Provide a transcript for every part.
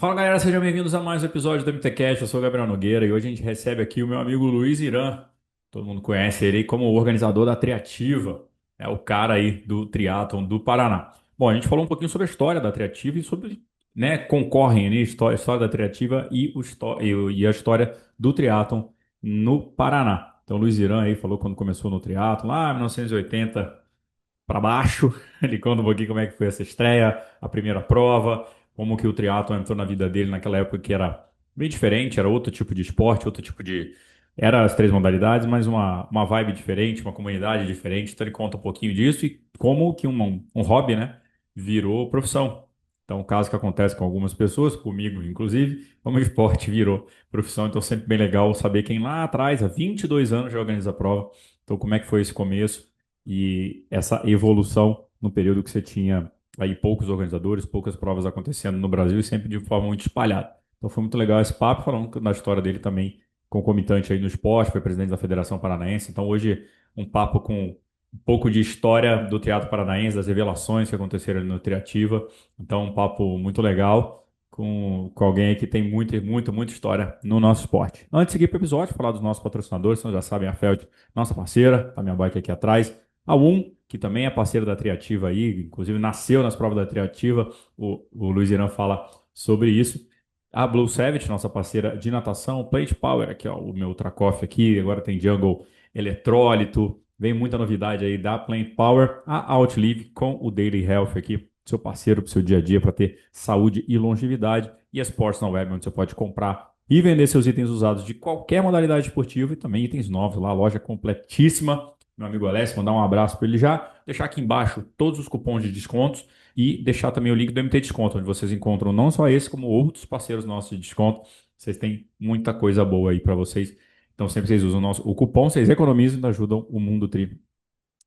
Fala galera, sejam bem-vindos a mais um episódio do MTCast. Eu sou o Gabriel Nogueira e hoje a gente recebe aqui o meu amigo Luiz Iran. Todo mundo conhece ele como o organizador da Triativa, é o cara aí do triatlon do Paraná. Bom, a gente falou um pouquinho sobre a história da Triativa e sobre, né, concorrem ali a história da Triativa e a história do triatlon no Paraná. Então, o Luiz Iran aí falou quando começou no triatlon, lá em 1980 para baixo. Ele conta um pouquinho como é que foi essa estreia, a primeira prova, como que o triatlo entrou na vida dele naquela época que era bem diferente, era outro tipo de esporte, outro tipo de... Era as três modalidades, mas uma vibe diferente, uma comunidade diferente. Então ele conta um pouquinho disso e como que um hobby, né, virou profissão. Então, o caso que acontece com algumas pessoas, comigo inclusive, como o esporte virou profissão, então sempre bem legal saber quem lá atrás, há 22 anos, já organiza a prova. Então, como é que foi esse começo? E essa evolução no período que você tinha aí poucos organizadores, poucas provas acontecendo no Brasil e sempre de forma muito espalhada. Então foi muito legal esse papo, falando da história dele também concomitante aí no esporte, foi presidente da Federação Paranaense. Então hoje um papo com um pouco de história do Teatro Paranaense, das revelações que aconteceram ali no Triativa. Então um papo muito legal com alguém aí que tem muita história no nosso esporte. Antes de seguir para o episódio, falar dos nossos patrocinadores, vocês já sabem, a Feld, nossa parceira, tá minha bike aqui atrás. A que também é parceiro da Triativa aí, inclusive nasceu nas provas da Triativa, o Luiz Irã fala sobre isso. A Blue Savage, nossa parceira de natação, Plant Power, aqui ó, o meu Ultra Coffee aqui, agora tem Jungle Eletrólito, vem muita novidade aí da Plant Power. A Outlive com o Daily Health aqui, seu parceiro para o seu dia a dia, para ter saúde e longevidade. E a Sports na Web, onde você pode comprar e vender seus itens usados de qualquer modalidade esportiva e também itens novos lá, a loja completíssima. Meu amigo Alessio, mandar um abraço para ele já, deixar aqui embaixo todos os cupons de descontos e deixar também o link do MT Desconto, onde vocês encontram não só esse, como outros parceiros nossos de desconto. Vocês têm muita coisa boa aí para vocês. Então, sempre vocês usam o cupom, vocês economizam e ajudam o Mundo Tri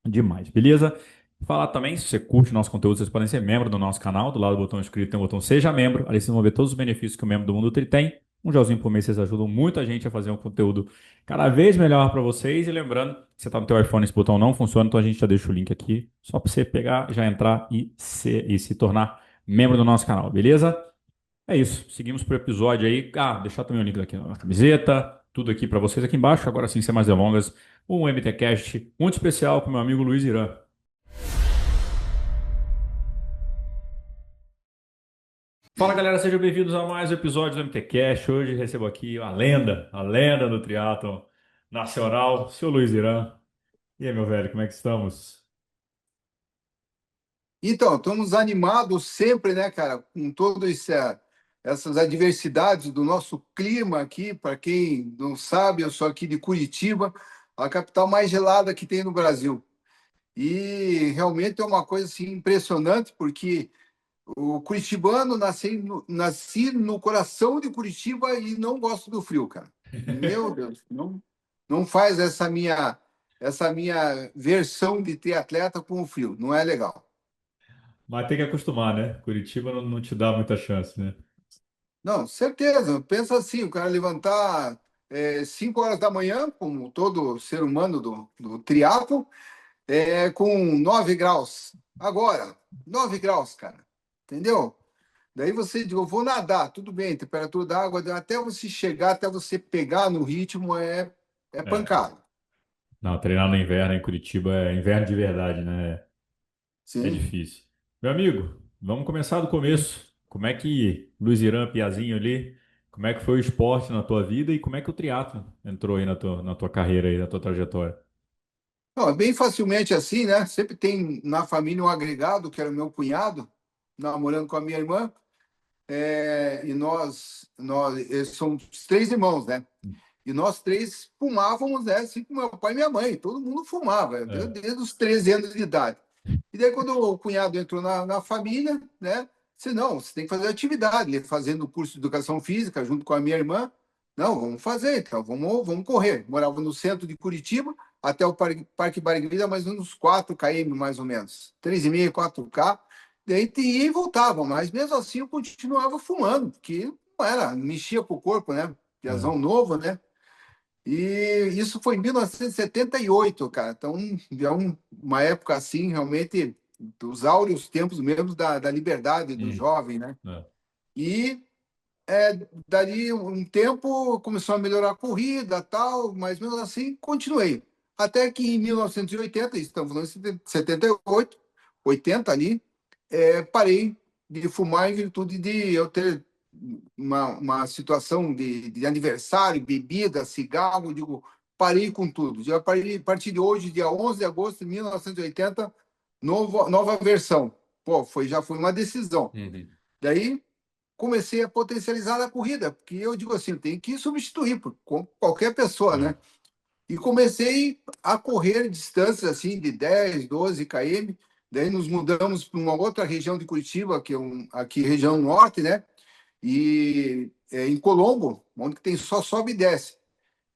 demais, beleza? Falar também, se você curte nosso conteúdo, vocês podem ser membro do nosso canal. Do lado do botão inscrito tem o botão Seja Membro. Ali vocês vão ver todos os benefícios que o membro do Mundo Tri tem. Um gelzinho por mês, vocês ajudam muito a gente a fazer um conteúdo cada vez melhor para vocês. E lembrando, se você está no teu iPhone, esse botão não funciona, então a gente já deixa o link aqui, só para você pegar, já entrar e se tornar membro do nosso canal, beleza? É isso. Seguimos para o episódio aí. Ah, deixar também o link aqui na camiseta, tudo aqui para vocês aqui embaixo. Agora sim, sem mais delongas, um MTCast muito especial com meu amigo Luiz Irã. Fala galera, sejam bem-vindos a mais um episódio do MTCast. Hoje recebo aqui a lenda do triatlon nacional, seu Luiz Irã. E aí, meu velho, como é que estamos? Então, estamos animados sempre, né, cara, com todas essas adversidades do nosso clima aqui. Para quem não sabe, eu sou aqui de Curitiba, a capital mais gelada que tem no Brasil. E realmente é uma coisa assim, impressionante, porque o curitibano nasci no coração de Curitiba e não gosto do frio, cara. Meu Deus, não faz essa minha versão de ter atleta com o frio, não é legal. Mas tem que acostumar, né? Curitiba não te dá muita chance, né? Não, certeza. Pensa assim, o cara levantar 5 horas da manhã, como todo ser humano do triatlo, com 9 graus. Agora, 9 graus, cara. Entendeu? Daí você diz, eu vou nadar, tudo bem, temperatura da água, até você chegar, até você pegar no ritmo, é É. pancada. Não, treinar no inverno em Curitiba é inverno de verdade, né? É Sim. difícil. Meu amigo, vamos começar do começo. Como é que Luiz Irã, Piazinho ali, como é que foi o esporte na tua vida e como é que o triatlo entrou aí na tua carreira aí, na tua trajetória? Não, é bem facilmente assim, né? Sempre tem na família um agregado, que era o meu cunhado, namorando com a minha irmã. E nós somos três irmãos, né? E nós três fumávamos, né? Assim como meu pai e minha mãe. Todo mundo fumava, É, desde os 13 anos de idade. E daí, quando o cunhado entrou na família, né? Disse, não, você tem que fazer atividade. Ele fazendo o curso de educação física junto com a minha irmã. Não, vamos fazer, então, vamos correr. Morava no centro de Curitiba, até o Parque Barigui, mais ou menos 4 km, mais ou menos. 3,5, 4 km. Daí ia e voltava, mas mesmo assim eu continuava fumando, porque não era, mexia com o corpo, né? é. Piazão novo, né? E isso foi em 1978, cara. Então, é uma época assim, realmente, dos áureos tempos mesmo da liberdade do Hum, jovem, né? é. E Dali um tempo começou a melhorar a corrida, tal, mas mesmo assim continuei. Até que em 1980, estamos falando em 78, 80 ali, parei de fumar em virtude de eu ter uma situação de aniversário, bebida, cigarro, digo, parei com tudo. Já parei a partir de hoje, dia 11 de agosto de 1980, nova versão. Pô, já foi uma decisão. Uhum. Daí comecei a potencializar na corrida, porque eu digo assim, tem que substituir com qualquer pessoa, né? É. E comecei a correr distâncias assim de 10, 12 km. Daí nos mudamos para uma outra região de Curitiba, que é aqui região norte, né? E em Colombo, onde tem só sobe e desce.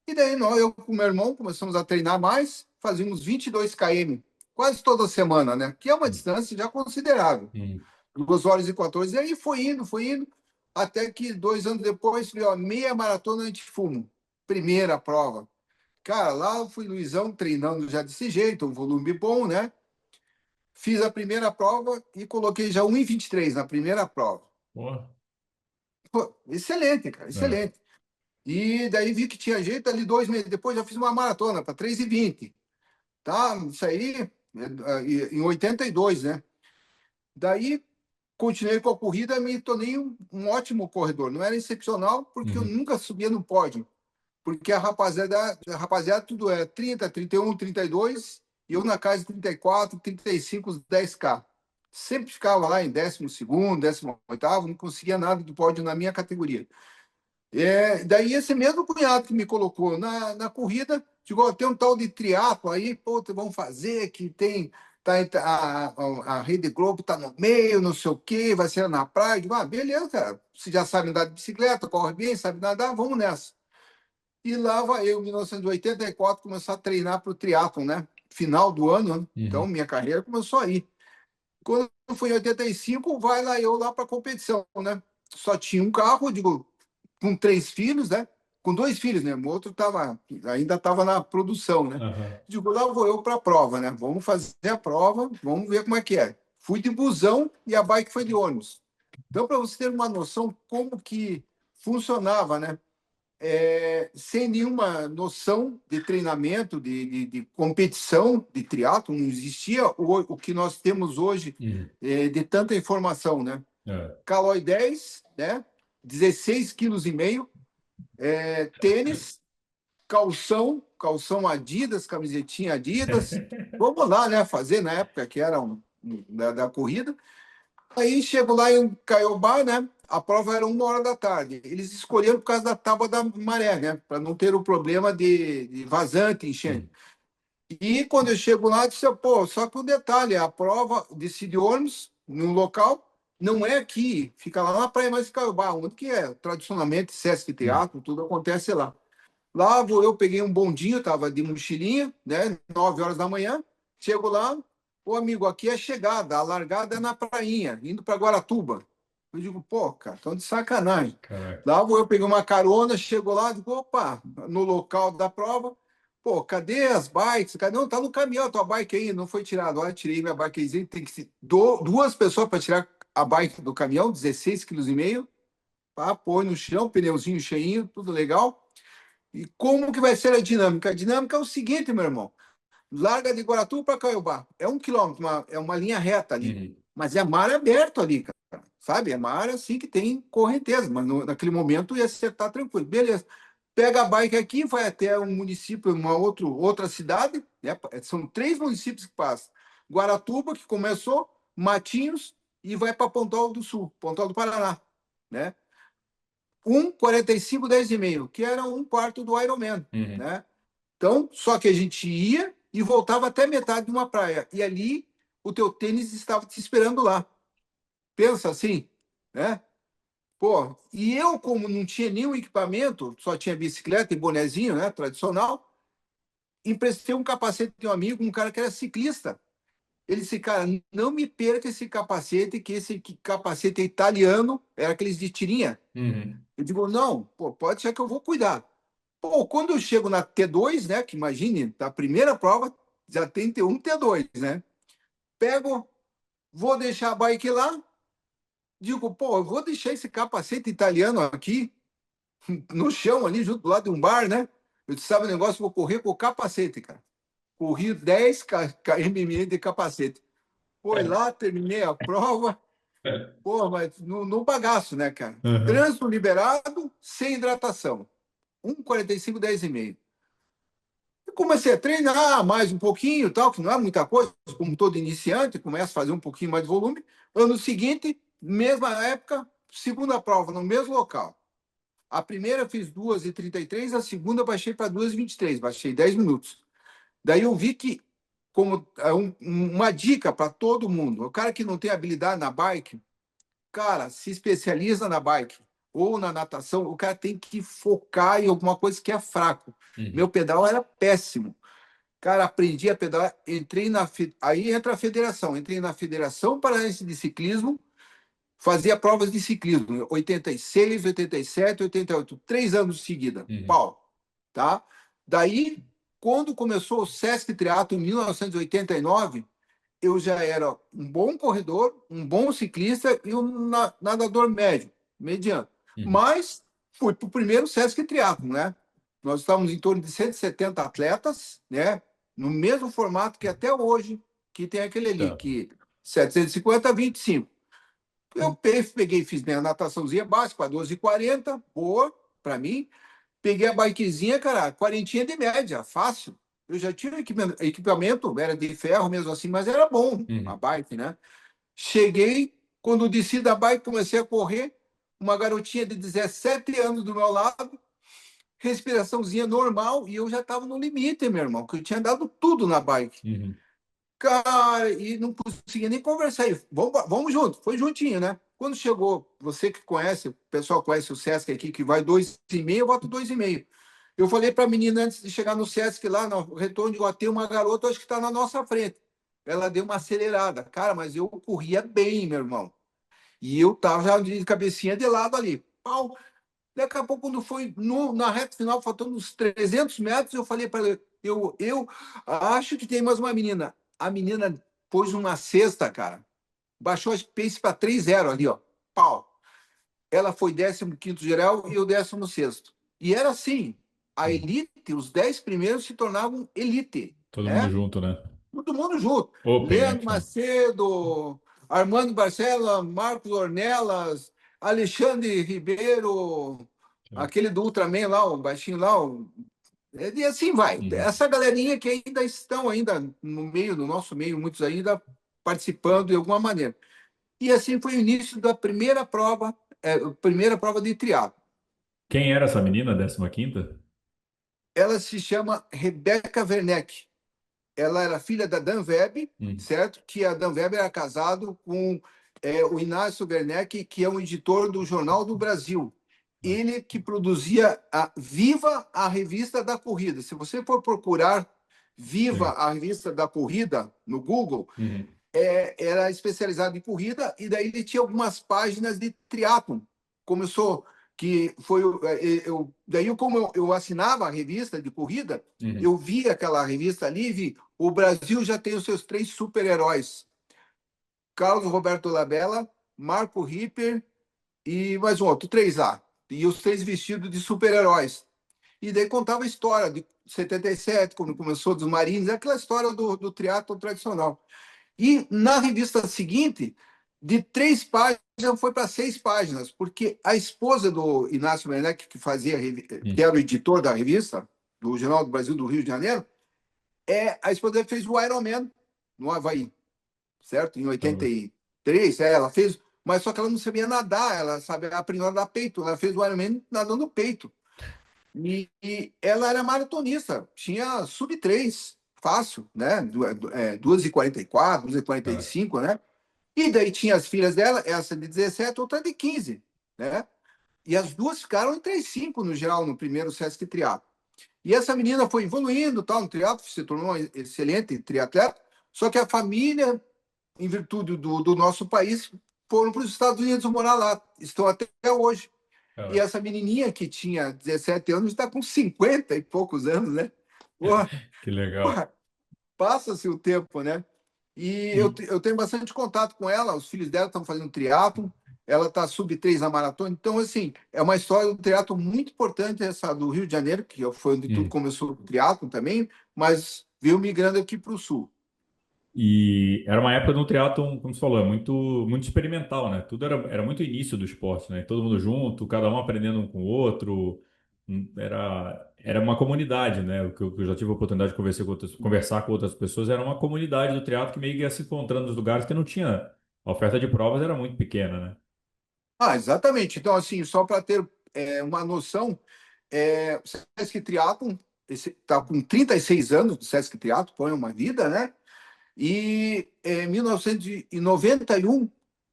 E daí eu com meu irmão começamos a treinar mais, fazíamos 22 km quase toda semana, né? Que é uma distância já considerável. Uhum. 2 horas e 14. E aí foi indo, até que 2 anos depois, falei, ó, meia maratona antifumo. Primeira prova. Cara, lá eu fui Luizão treinando já desse jeito, um volume bom, né? Fiz a primeira prova e coloquei já 1:23 na primeira prova. Pô. Pô, excelente, cara, É. excelente. E daí vi que tinha jeito ali 2 meses depois, já fiz uma maratona para 3:20. Tá? Isso aí em 82, né? Daí continuei com a corrida e me tornei um ótimo corredor. Não era excepcional, porque eu Uhum. nunca subia no pódio. Porque a rapaziada tudo é 30, 31, 32, e eu na casa de 34, 35, 10K. Sempre ficava lá em 12º, 18º, não conseguia nada do pódio na minha categoria. Daí esse mesmo cunhado que me colocou na corrida, chegou a ter um tal de triatlo aí, pô, vamos fazer, que tem, a Rede Globo tá no meio, não sei o quê, vai ser na praia. Eu digo, beleza, cara, você já sabe andar de bicicleta, corre bem, sabe nadar, vamos nessa. E lá vai eu, em 1984, começar a treinar para o triatlon, né? Final do ano, né? Então Uhum. minha carreira começou aí. Quando foi em 85, vai lá eu lá para competição, né? Só tinha um carro, eu digo, com 3 filhos, né? Com 2 filhos, né? O outro ainda estava na produção, né? Aham. Digo, lá vou eu para a prova, né? Vamos fazer a prova, vamos ver como é que é. Fui de busão e a bike foi de ônibus. Então, para você ter uma noção como que funcionava, né? Sem nenhuma noção de treinamento, de competição de triatlo, não existia o que nós temos hoje Uhum. de tanta informação, né? É. Calói 10, né? 16,5 kg, tênis, calção Adidas, camisetinha Adidas. Vamos lá, né? Fazer na época que era da corrida. Aí chego lá em Caiobá, né? A prova era 1 hora da tarde. Eles escolheram por causa da tábua da maré, né? Para não ter o problema de vazante, enchente. Uhum. E quando eu chego lá, eu disse, pô, só que um detalhe, a prova de ônibus, num local, não é aqui, fica lá na Praia Mais Caiobá, onde que é tradicionalmente Sesc Uhum. Teatro, tudo acontece lá. Lá eu peguei um bondinho, tava de mochilinha, né? 9 horas da manhã. Chego lá, o amigo, aqui é a chegada, a largada é na prainha, indo para Guaratuba. Eu digo, pô, cara, estão de sacanagem. Caraca. Lá eu peguei uma carona, chego lá, digo, opa, no local da prova, pô, cadê as bikes? Não, tá no caminhão, tua bike aí, não foi tirada. Olha, tirei minha bike aí, tem que ser 2 pessoas para tirar a bike do caminhão, 16,5 kg, pá, põe no chão, pneuzinho cheinho, tudo legal. E como que vai ser a dinâmica? A dinâmica é o seguinte, meu irmão. Larga de Guaratuba para Caiobá. É 1 km, é uma linha reta ali. Uhum. Mas é mar aberto ali, cara. Sabe? É mar assim que tem correnteza. Mas naquele momento ia acertar tranquilo. Beleza. Pega a bike aqui, vai até um município, outra cidade. Né? São 3 municípios que passam. Guaratuba, que começou, Matinhos, e vai para Pontal do Sul, Pontal do Paraná. Né? 1:45, 10:30, que era 1/4 do Ironman, Uhum. né? Então, só que a gente ia e voltava até metade de uma praia. E ali o teu tênis estava te esperando lá. Pensa assim, né? Pô, e eu, como não tinha nenhum equipamento, só tinha bicicleta e bonezinho, né? Tradicional, emprestei um capacete de um amigo, um cara que era ciclista. Ele disse, cara, não me perca esse capacete, que esse capacete é italiano, era aqueles de tirinha. Uhum. Eu digo, não, pô, pode ser que eu vou cuidar. Pô, quando eu chego na T2, né, que imagine, da primeira prova, já tem T1, T2, né? Pego, vou deixar a bike lá, Digo, pô, eu vou deixar esse capacete italiano aqui no chão ali, junto do lado de um bar, né? Eu disse, sabe o negócio? Vou correr com o capacete, cara. Corri 10 km de capacete. Foi lá, terminei a prova. Pô, mas no bagaço, né, cara? Aham. Trânsito liberado, sem hidratação. 1,45, 10,5. Eu comecei a treinar mais um pouquinho, tal, que não é muita coisa, como todo iniciante, começa a fazer um pouquinho mais de volume. Ano seguinte, mesma época, segunda prova, no mesmo local. A primeira eu fiz 2h33, a segunda eu baixei para 2h23, baixei 10 minutos. Daí eu vi que, como uma dica para todo mundo, o cara que não tem habilidade na bike, cara, se especializa na bike ou na natação, o cara tem que focar em alguma coisa que é fraco. Meu Uhum. pedal era péssimo. Cara, aprendi a pedalar, entrei na. Aí entra a federação. Entrei na Federação Paranaense de Ciclismo, fazia provas de ciclismo, 86, 87, 88, 3 anos de seguida, Uhum. pau, tá? Daí, quando começou o Sesc Triatlo em 1989, eu já era um bom corredor, um bom ciclista e um nadador médio, mediano. Uhum. Mas fui para o primeiro Sesc Triatlo, né? Nós estávamos em torno de 170 atletas, né? No mesmo formato que até hoje, que tem aquele ali, Certo. que 750 25. Eu peguei, fiz minha nataçãozinha básica, 12,40, boa, para mim. Peguei a bikezinha, cara, quarentinha de média, fácil. Eu já tinha equipamento, era de ferro mesmo assim, mas era bom a Uhum. bike, né? Cheguei, quando desci da bike, comecei a correr, uma garotinha de 17 anos do meu lado, respiraçãozinha normal, e eu já estava no limite, meu irmão, que eu tinha dado tudo na bike. Uhum. Cara, e não conseguia nem conversar. E vamos junto, foi juntinho, né? Quando chegou, você que conhece, o pessoal conhece o Sesc aqui, que vai 2,5, eu boto 2,5. Eu falei para a menina antes de chegar no Sesc lá, no retorno de Guatê, uma garota, acho que está na nossa frente. Ela deu uma acelerada. Cara, mas eu corria bem, meu irmão. E eu tava já de cabecinha de lado ali. Pau. Daqui a pouco, quando foi na reta final, faltando uns 300 metros, eu falei para ela, eu acho que tem mais uma menina. A menina pôs uma cesta, cara. Baixou as pace para 3,0 ali, ó. Pau. Ela foi 15º geral e eu 16º. E era assim, a Uhum. elite, os 10 primeiros se tornavam elite, Todo mundo né? junto, né? Todo mundo junto. Open Leandro Action. Macedo, Armando Barcela, Marcos Ornelas, Alexandre Ribeiro, aquele do Ultraman lá, o baixinho lá, e assim vai. Uhum. Essa galerinha que ainda estão ainda no meio, no nosso meio, muitos ainda participando de alguma maneira. E assim foi o início da primeira prova de triatlo. Quem era essa menina, 15ª? Ela se chama Rebeca Werneck. Ela era filha da Dan Webb, Uhum. certo? Que a Dan Webb era casado com o Inácio Werneck, que é um editor do Jornal do Brasil. Ele que produzia a Viva, a revista da corrida. Se você for procurar Viva, Sim. a revista da corrida no Google, Uhum. era especializado em corrida e daí ele tinha algumas páginas de triatlo. Começou que foi daí como eu assinava a revista de corrida, Uhum. eu vi aquela revista ali, e vi o Brasil já tem os seus 3 super-heróis: Carlos Roberto Labella, Marco Ripper e mais um outro, 3 lá. E os 3 vestidos de super-heróis. E daí contava a história de 77, quando começou dos Marines, aquela história do triatlo tradicional. E na revista seguinte, de 3 páginas, foi para 6 páginas, porque a esposa do Inácio Werneck, que fazia, que Uhum. era o editor da revista, do Jornal do Brasil do Rio de Janeiro, a esposa dele fez o Ironman no Havaí, certo? Em Então, 83, ela fez, mas só que ela não sabia nadar, ela sabia aprender a nadar peito, ela fez o Ironman nadando peito. E ela era maratonista, tinha sub 3 fácil, né? 2h44, é. 2h45, né? E daí tinha as filhas dela, essa de 17, outra de 15, né? E as duas ficaram em 3,5 no geral, no primeiro Sesc Triatlo. E essa menina foi evoluindo, tal, no triatlo, se tornou uma excelente triatleta, só que a família, em virtude do nosso país, foram para os Estados Unidos morar lá, estão até hoje. E É. essa menininha que tinha 17 anos está com 50 e poucos anos, né? Porra, Que legal. porra, passa-se o tempo, né? E eu, E, eu tenho bastante contato com ela, os filhos dela estão fazendo triatlo. ela está sub-3 na maratona. Então, assim, é uma história do triatlo muito importante, essa do Rio de Janeiro, que foi onde tudo Hum. começou o triatlo também, mas veio migrando aqui para o sul. E era uma época do triatlon, como você falou, muito experimental, né? Tudo era muito início do esporte, né? Todo mundo junto, cada um aprendendo um com o outro. Era uma comunidade, né? O que eu já tive a oportunidade de conversar com outras pessoas, era uma comunidade do triatlo que meio que ia se encontrando nos lugares que não tinha. A oferta de provas era muito pequena, né? Ah, exatamente. Então, assim, só para ter uma noção, o Sesc Triathlon está com 36 anos do Sesc Triathlon, põe uma vida, né? E em 1991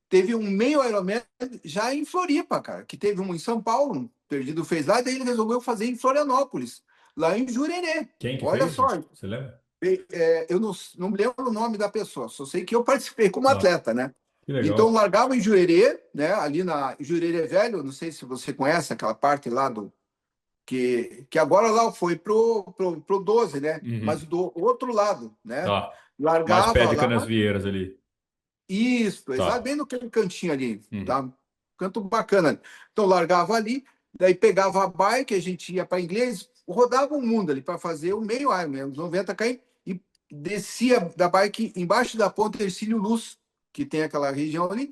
teve um meio Ironman já em Floripa, cara, que teve um em São Paulo, um Perdido fez lá, e daí ele resolveu fazer em Florianópolis, lá em Jurerê. Quem que Olha fez? só, Você lembra? eu não me lembro o nome da pessoa, só sei que eu participei como Ah, atleta, né? que Então legal. largava em Jurerê, né? Ali na Jurerê Velho, não sei se você conhece aquela parte lá do que agora lá foi pro 12, né? Uhum. Mas do outro lado, né? Tá. Mais perto Largava de lá, Canasvieiras ali. isso, exato, Tá. bem no cantinho ali, Uhum. tá? Canto bacana. Então largava ali, daí pegava a bike, a gente ia para inglês, rodava o mundo ali para fazer o meio Ironman, uns 90 km, e descia da bike embaixo da ponte Hercílio Luz, que tem aquela região ali,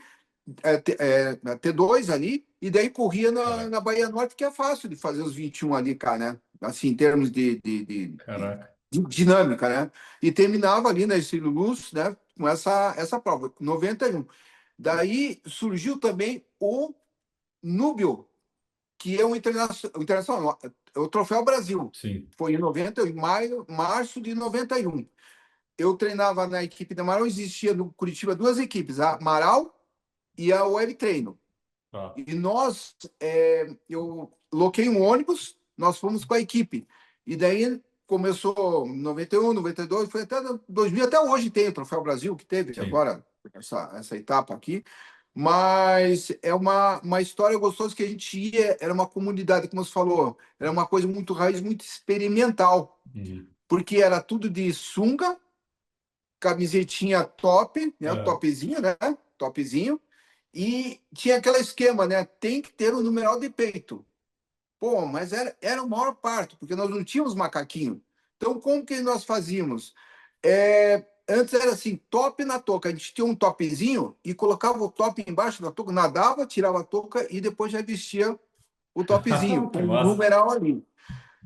na T2 ali, e daí corria na, Caraca. na Bahia Norte, que é fácil de fazer os 21 ali, cara, né? Assim, em termos Caraca. de dinâmica, né? E terminava ali na Estilo Luz, né? Com essa prova, 91. Daí surgiu também o Núbio, que é internacional, é o Troféu Brasil. Sim. Foi em 90, em maio, março de 91. Eu treinava na equipe da Amaral, existia no Curitiba duas equipes, a Amaral e a Web Treino. Tá. E eu loquei um ônibus, nós fomos com a equipe. E daí começou em 91, 92, foi até 2000, até hoje tem o Troféu Brasil, que teve Sim. agora essa etapa aqui. Mas é uma história gostosa que a gente ia, era uma comunidade, como você falou, era uma coisa muito raiz, muito experimental, Uhum. porque era tudo de sunga, camisetinha top, né? Aham. Topzinho, né? Topzinho. E tinha aquele esquema, né? Tem que ter o numeral de peito. Pô, mas era o maior parto, porque nós não tínhamos macaquinho. Então, como que nós fazíamos? Antes era assim, top na touca. A gente tinha um topzinho e colocava o top embaixo da touca, nadava, tirava a touca e depois já vestia o topzinho, Que com o massa. numeral ali.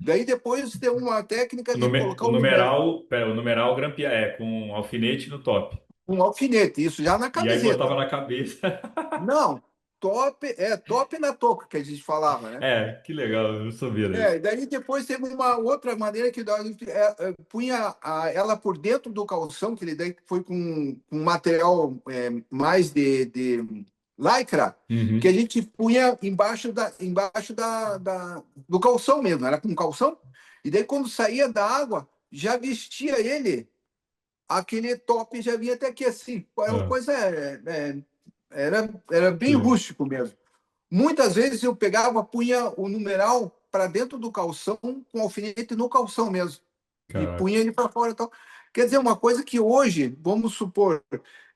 Daí depois tem uma técnica de colocar o numeral O numeral grampear com alfinete no top. com um alfinete, isso já na E aí botava camiseta. na cabeça. Não, top na touca que a gente falava, né? É, que legal, eu não sabia desse. E daí depois teve uma outra maneira que nós punha ela por dentro do calção, que ele daí foi com um material mais de lycra, que a Uhum. gente punha do calção mesmo, era com calção, e daí quando saía da água, já vestia ele, aquele top já vinha até aqui assim, era uma Ah, coisa, era que bem legal. rústico mesmo. Muitas vezes eu pegava, punha o numeral para dentro do calção, com alfinete no calção mesmo, e Caraca. punha ele para fora. Então, quer dizer, uma coisa que hoje, vamos supor,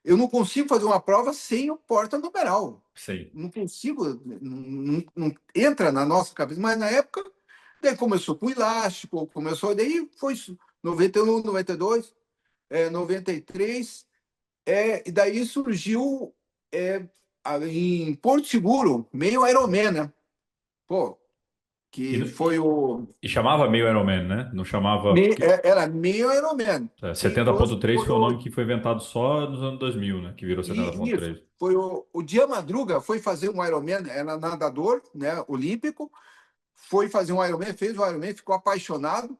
eu não consigo fazer uma prova sem o porta-numeral. Sei. Não consigo, não entra na nossa cabeça. Mas na época, daí começou com elástico, começou, daí foi isso, 91, 92, 93, e daí surgiu em Porto Seguro, meio Ironman, né? Pô, E, que no- foi o. e chamava meio Ironman, né? Não chamava. Era meio Ironman. Quem trouxe 70.3 foi foi o nome que foi inventado só nos anos 2000, né? Que virou isso. 70.3. Foi o Dia Madruga, foi fazer um Ironman, era nadador, né? Olímpico. Foi fazer um Ironman, fez o Ironman, ficou apaixonado.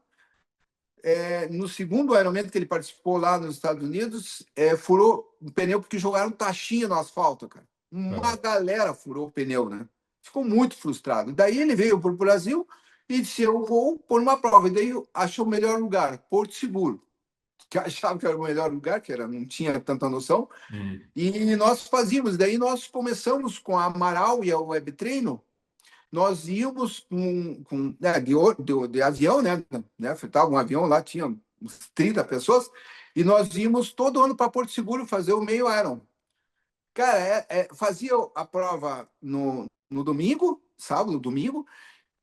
No segundo Ironman que ele participou lá nos Estados Unidos, furou o pneu porque jogaram taxinha no asfalto, cara. Uma Caraca. galera furou o pneu, né? Ficou muito frustrado. Daí ele veio para o Brasil e disse: Eu vou pôr uma prova. E daí achou o melhor lugar, Porto Seguro, que achava que era o melhor lugar, que era, não tinha tanta noção. Uhum. E nós fazíamos. Daí nós começamos com a Amaral e a Web Treino. Nós íamos de avião, né? Fretava um avião lá, tinha uns 30 pessoas, e nós íamos todo ano para Porto Seguro fazer o meio Iron. Cara, fazia a prova no domingo, sábado, domingo,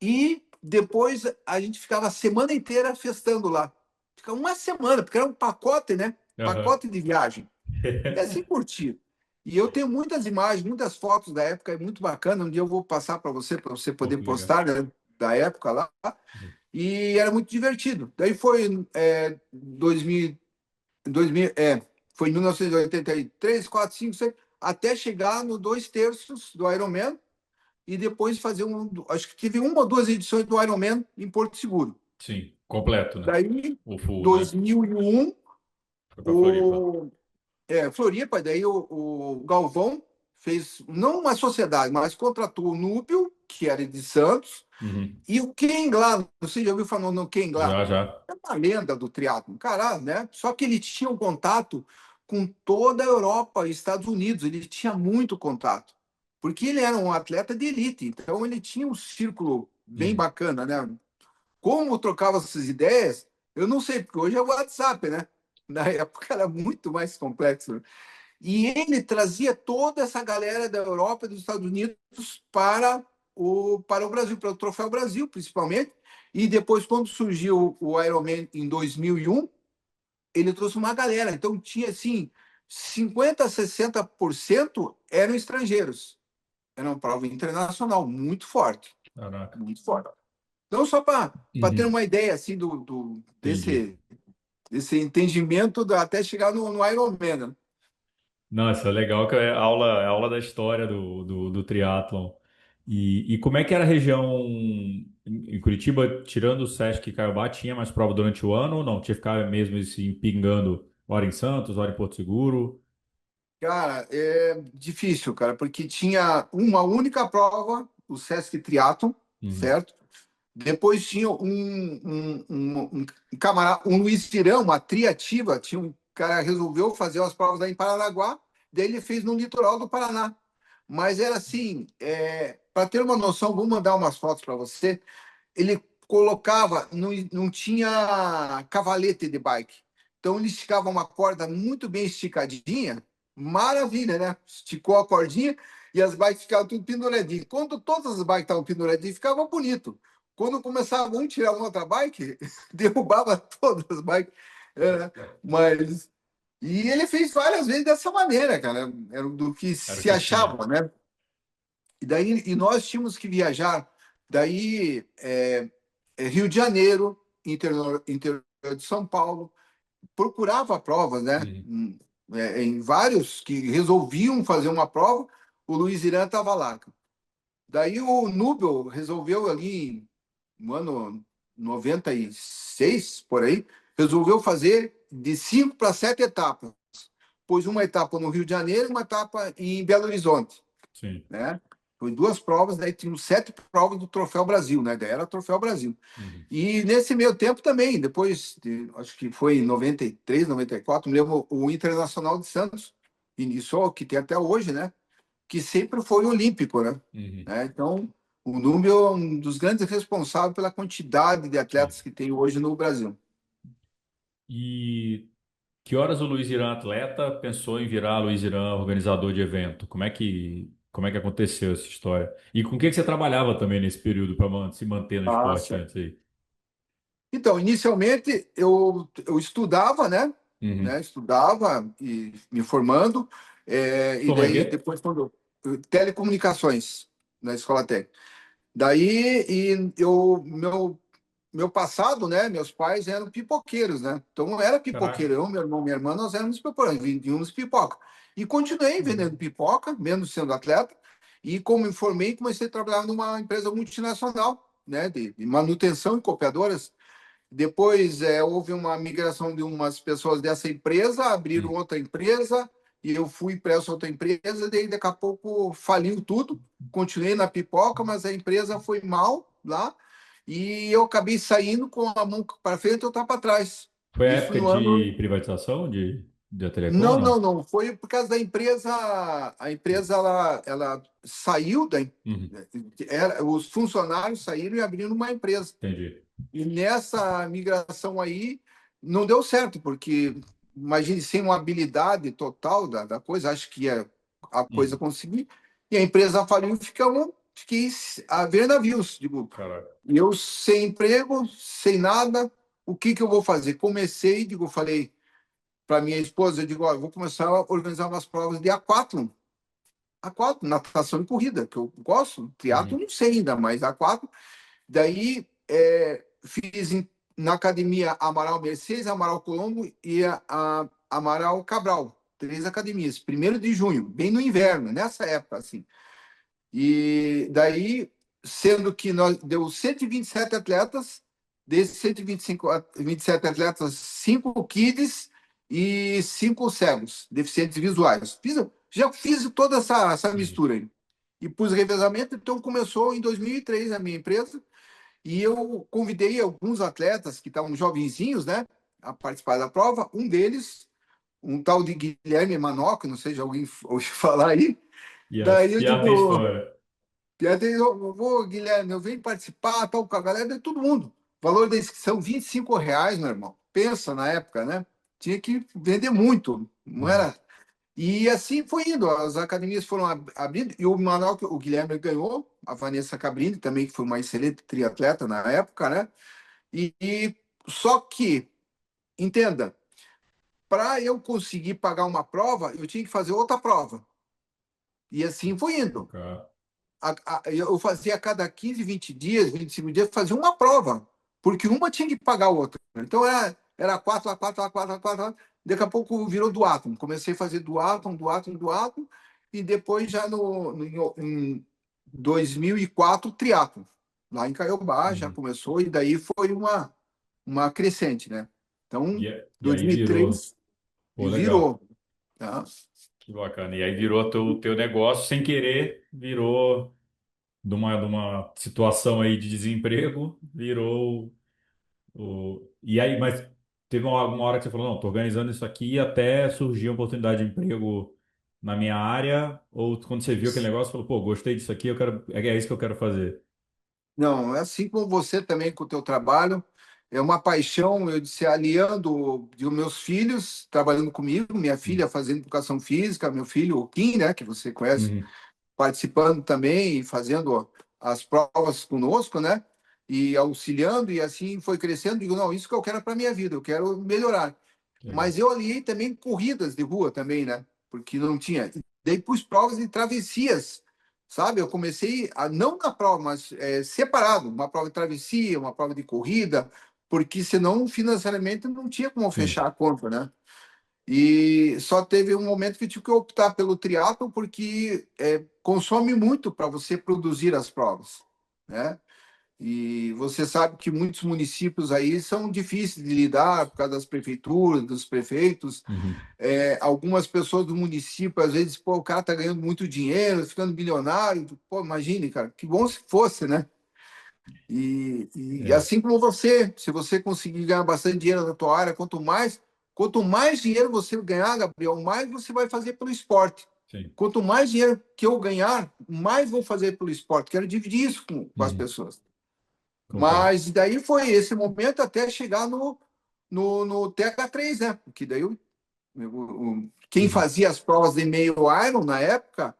e depois a gente ficava a semana inteira festando lá. Ficava uma semana, porque era um pacote, né? Aham. Pacote de viagem. E assim curtir. E eu tenho muitas imagens, muitas fotos da época, é muito bacana. Um dia eu vou passar para você Pô, poder que legal. postar, né, da época lá. E era muito divertido. Daí foi 2000, foi em 1983, 4, 5, 6, até chegar no 2/3 do Ironman e depois fazer acho que teve uma ou duas edições do Ironman em Porto Seguro. Sim, completo, né? Daí, O full, né? 2001, Foi pra Floripa. o Floripa, daí o Galvão fez, não uma sociedade, mas contratou o Núbio, que era de Santos, Uhum. e o Ken lá, você já ouviu falar no Ken lá? Já, já. É uma lenda do triatlo, cara, né? Só que ele tinha um contato com toda a Europa e Estados Unidos, ele tinha muito contato, porque ele era um atleta de elite, então ele tinha um círculo bem Uhum. bacana, né? Como trocava essas ideias, eu não sei, porque hoje é o WhatsApp, né? Na época era muito mais complexo. E ele trazia toda essa galera da Europa e dos Estados Unidos para o Brasil, para o Troféu Brasil, principalmente. E depois, quando surgiu o Ironman em 2001, ele trouxe uma galera. Então, tinha assim: 50% a 60% eram estrangeiros. Era uma prova internacional muito forte, Caraca. muito forte. Então, só para ter Uhum. uma ideia assim Entendi. desse entendimento até chegar no Ironman, né? Nossa, legal que é aula da história do triatlon. E como é que era a região em Curitiba, tirando o Sesc e Caiobá, tinha mais prova durante o ano ou não? Tinha que ficar mesmo assim, pingando hora em Santos, hora em Porto Seguro? Cara, é difícil, cara, porque tinha uma única prova, o Sesc Triathlon, Uhum. certo? Depois tinha um camarada, um Luiz Tirão, uma triativa, tinha um cara que resolveu fazer as provas lá em Paranaguá, daí ele fez no litoral do Paraná. Mas era assim, para ter uma noção, vou mandar umas fotos para você. Ele colocava, não tinha cavalete de bike. Então ele esticava uma corda muito bem esticadinha, maravilha, né? Esticou a cordinha e as bikes ficavam tudo penduradinhas. Quando todas as bikes estavam penduradinhas, ficava bonito. Quando começava um tirar uma outra bike, derrubava todas as bikes. É, mas e ele fez várias vezes dessa maneira, cara. Era do que Era o se que tinha. achava, né? E nós tínhamos que viajar. Daí Rio de Janeiro, interior de São Paulo, procurava provas, né? Uhum. Em vários que resolviam fazer uma prova, o Luiz Irã estava lá. Daí o Nubel resolveu ali no ano 96, por aí, resolveu fazer de 5 para 7 etapas. Pôs uma etapa no Rio de Janeiro e uma etapa em Belo Horizonte, Sim. né? Foi duas provas, daí tinham 7 provas do Troféu Brasil, né? Daí era Troféu Brasil. Uhum. E nesse meio tempo também, depois, acho que foi em 93, 94, me lembro, o Internacional de Santos iniciou, que tem até hoje, né? Que sempre foi olímpico, né? Uhum. Então, o Núbio é um dos grandes responsáveis pela quantidade de Sim. atletas que tem hoje no Brasil. E que horas o Luiz Irã atleta pensou em virar Luiz Irã organizador de evento? Como é que aconteceu essa história? E com o que que você trabalhava também nesse período para se manter no Ah, esporte certo. antes aí? Então, inicialmente, eu estudava, né? Uhum. Estudava e me formando, e Formou em daí quê? depois telecomunicações na escola técnica. Daí e eu meu passado, né? Meus pais eram pipoqueiros, né? Então eu era pipoqueiro, Caraca. eu, meu irmão, minha irmã, nós éramos pipoqueiros, vendíamos pipoca. E continuei vendendo pipoca, mesmo sendo atleta. E como me formei, comecei a trabalhar numa empresa multinacional, né? De manutenção e copiadoras. Depois houve uma migração de umas pessoas dessa empresa, abriram Hum. outra empresa e eu fui para essa outra empresa. Daí daqui a pouco faliu tudo. Continuei na pipoca, mas a empresa foi mal lá e eu acabei saindo com a mão para frente e outra para trás. Foi a Isso época no ano. de privatização de Telecom ou Não, não, não? não. Foi por causa da empresa. A empresa ela saiu Uhum. os funcionários saíram e abriram uma empresa. Entendi. E nessa migração aí não deu certo, porque imagine sem uma habilidade total da coisa, acho que a coisa Uhum. conseguir. E a empresa faliu, fiquei a ver navios. Digo, Caraca. e eu sem emprego, sem nada, o que que eu vou fazer? Falei para minha esposa, eu digo, ó, eu vou começar a organizar umas provas de A4, natação e corrida, que eu gosto, triatlo Uhum. não sei ainda, mas A4. Daí fiz na academia Amaral Mercedes, Amaral Colombo e a Amaral Cabral, três academias, 1º de junho, bem no inverno, nessa época, assim. E daí, sendo que nós deu 127 atletas, desses 127 atletas, 5 kids e 5 cegos, deficientes visuais. Já fiz toda essa Uhum. mistura aí. E pus revezamento, então começou em 2003 a minha empresa, e eu convidei alguns atletas que estavam jovenzinhos, né, a participar da prova. Um deles, um tal de Guilherme Manoca, não sei se alguém ouviu falar aí. Daí eu Piada tem digo, história. e aí eu vou, Guilherme, eu venho participar, tal, com a galera de todo mundo. Valor da inscrição, R$ 25, meu irmão. Pensa na época, né? Tinha que vender muito, não Uhum. era? E assim foi indo, as academias foram abrindo, e o Manoel, o Guilherme ganhou, a Vanessa Cabrini também, que foi uma excelente triatleta na época, né? E só que, entenda, para eu conseguir pagar uma prova, eu tinha que fazer outra prova. E assim foi indo. Cara. Eu fazia a cada 15, 20 dias, 25 dias, fazia uma prova, porque uma tinha que pagar a outra. Então era quatro, a quatro, a quatro, a quatro. Daqui a pouco virou duatlon. Comecei a fazer duatlon, duatlon, duatlon, e depois já em 2004, triatlon. Lá em Caiobá já Uhum. começou, e daí foi uma crescente, né? Então, E aí virou. 2003, Pô, e legal. virou. Tá? Que bacana. E aí virou teu negócio sem querer, virou de uma situação aí de desemprego, virou E aí, mas teve alguma hora que você falou, não, tô organizando isso aqui até surgir uma oportunidade de emprego na minha área, ou quando você viu aquele negócio, falou, pô, gostei disso aqui, eu quero, é isso que eu quero fazer. Não, é assim como você também com o teu trabalho, é uma paixão, eu disse, aliando de meus filhos trabalhando comigo, minha Uhum. filha fazendo educação física, meu filho, o Kim, né, que você conhece, Uhum. participando também e fazendo as provas conosco, né, e auxiliando, e assim foi crescendo. Digo, não, isso que eu quero para minha vida, eu quero melhorar. Legal. Mas eu aliei também corridas de rua também, né? Porque não tinha. Daí pus provas de travessias, sabe? Eu comecei a não na prova, mas separado, uma prova de travessia, uma prova de corrida, porque senão financeiramente não tinha como Sim. fechar a conta, né? E só teve um momento que eu tive que optar pelo triatlo porque consome muito para você produzir as provas, né? E você sabe que muitos municípios aí são difíceis de lidar por causa das prefeituras, dos prefeitos. Uhum. Algumas pessoas do município, às vezes, pô, o cara tá ganhando muito dinheiro, ficando bilionário. Pô, imagine, cara, que bom se fosse, né? E É, assim como você, se você conseguir ganhar bastante dinheiro na tua área, quanto mais dinheiro você ganhar, Gabriel, mais você vai fazer pelo esporte. sim. Quanto mais dinheiro que eu ganhar, mais vou fazer pelo esporte. Quero dividir isso com as Uhum. pessoas. Concordo. Mas daí foi esse momento até chegar no TH3, né? Porque daí quem Uhum. fazia as provas de meio Iron na época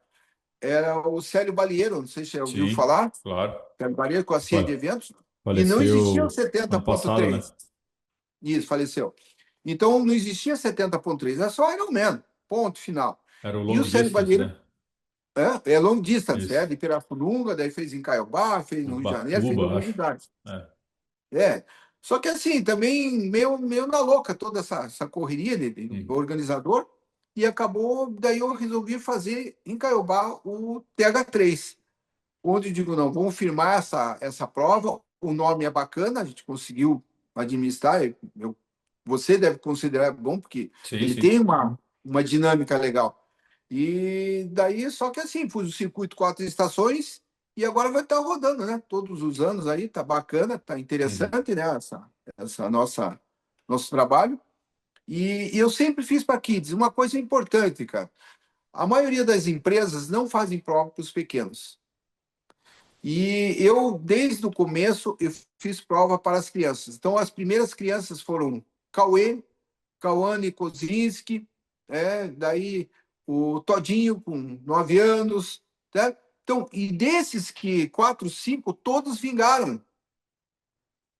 era o Célio Balieiro, não sei se você já ouviu Sim, falar, claro. Célio Balieiro com a CIA de Fa- eventos, e não existia o Faleceu ano passado, né? 70.3. Isso, faleceu. Então não existia 70.3, era só Ironman, ponto final. Era o E o long Célio distance, Balieiro né? é long distance, Isso. de Pirassununga, daí fez em Caiobá, fez no Rio de Janeiro, fez em Ubatuba, alguns acho. lugares. É. É. Só que assim, também meio na louca toda essa correria de Uhum. organizador, e acabou, daí eu resolvi fazer em Caiobá o TH3, onde eu digo, não, vamos firmar essa prova, o nome é bacana, a gente conseguiu administrar, você deve considerar bom, porque Sim, ele sim. tem uma dinâmica legal. E daí, só que assim, fiz o circuito 4 estações e agora vai estar rodando, né? Todos os anos aí, tá bacana, tá Uhum. interessante, né? Essa nosso trabalho. E eu sempre fiz para kids uma coisa importante, cara. A maioria das empresas não fazem prova para os pequenos. E eu, desde o começo, eu fiz prova para as crianças. Então, as primeiras crianças foram Cauê, Cauane Kozinski, daí o Todinho com 9 anos, né? Então, e desses que 4, 5, todos vingaram.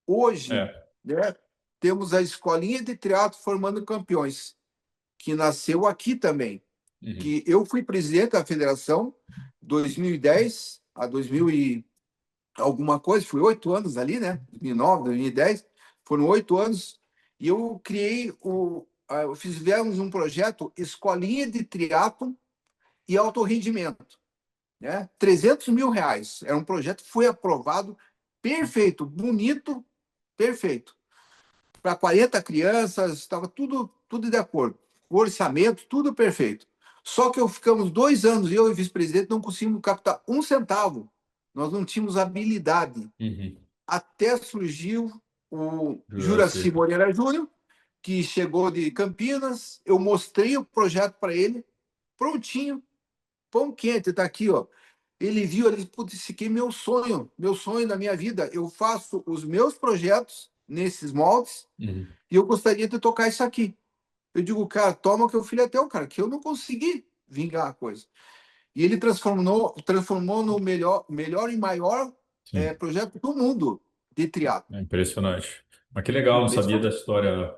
Hoje, É. né, temos a Escolinha de Triatlo Formando Campeões, que nasceu aqui também. Uhum. Que eu fui presidente da federação 2010 a 2000 e alguma coisa, fui 8 anos ali, né? 2009, 2010, foram 8 anos. E eu criei fizemos um projeto Escolinha de Triatlo e Alto Rendimento, né? R$ 300 mil. Era um projeto que foi aprovado, perfeito, bonito, perfeito. Para 40 crianças, estava tudo de acordo. O orçamento, tudo perfeito. Só que ficamos 2 anos, eu e o vice-presidente, não conseguimos captar um centavo. Nós não tínhamos habilidade. Uhum. Até surgiu o Juraci. Juraci Moreira Júnior, que chegou de Campinas. Eu mostrei o projeto para ele, prontinho, pão quente, está aqui, ó. Ele viu, ele disse, putz, esse aqui é meu sonho da minha vida. Eu faço os meus projetos nesses moldes Uhum. e eu gostaria de tocar isso aqui. Eu digo, cara, toma que o filho é teu, cara, que eu não consegui vingar a coisa. E ele transformou no melhor e maior Sim. projeto do mundo de triatlo. É impressionante. Mas que legal, não sabia da Impressionante. história.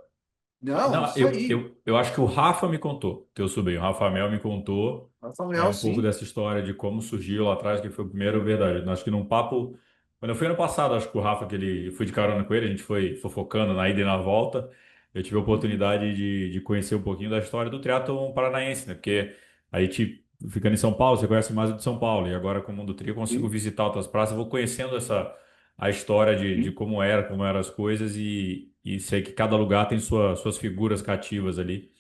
Não, Não, isso aí. eu acho que o Rafa me contou, teu sobrinho, o Rafa Mel me contou Rafael, um pouco sim. dessa história de como surgiu lá atrás, que foi o primeiro, verdade. Acho que num papo, quando eu fui ano passado, acho que o Rafa, que ele, eu fui de carona com ele, a gente foi fofocando na ida e na volta, eu tive a Uhum. oportunidade de conhecer um pouquinho da história do triatlon paranaense, né? Porque a gente, ficando em São Paulo, você conhece mais o de São Paulo, e agora com o Mundo Tri eu consigo Sim, visitar outras praças, vou conhecendo a história de sim, como eram as coisas e sei que cada lugar tem suas figuras cativas ali.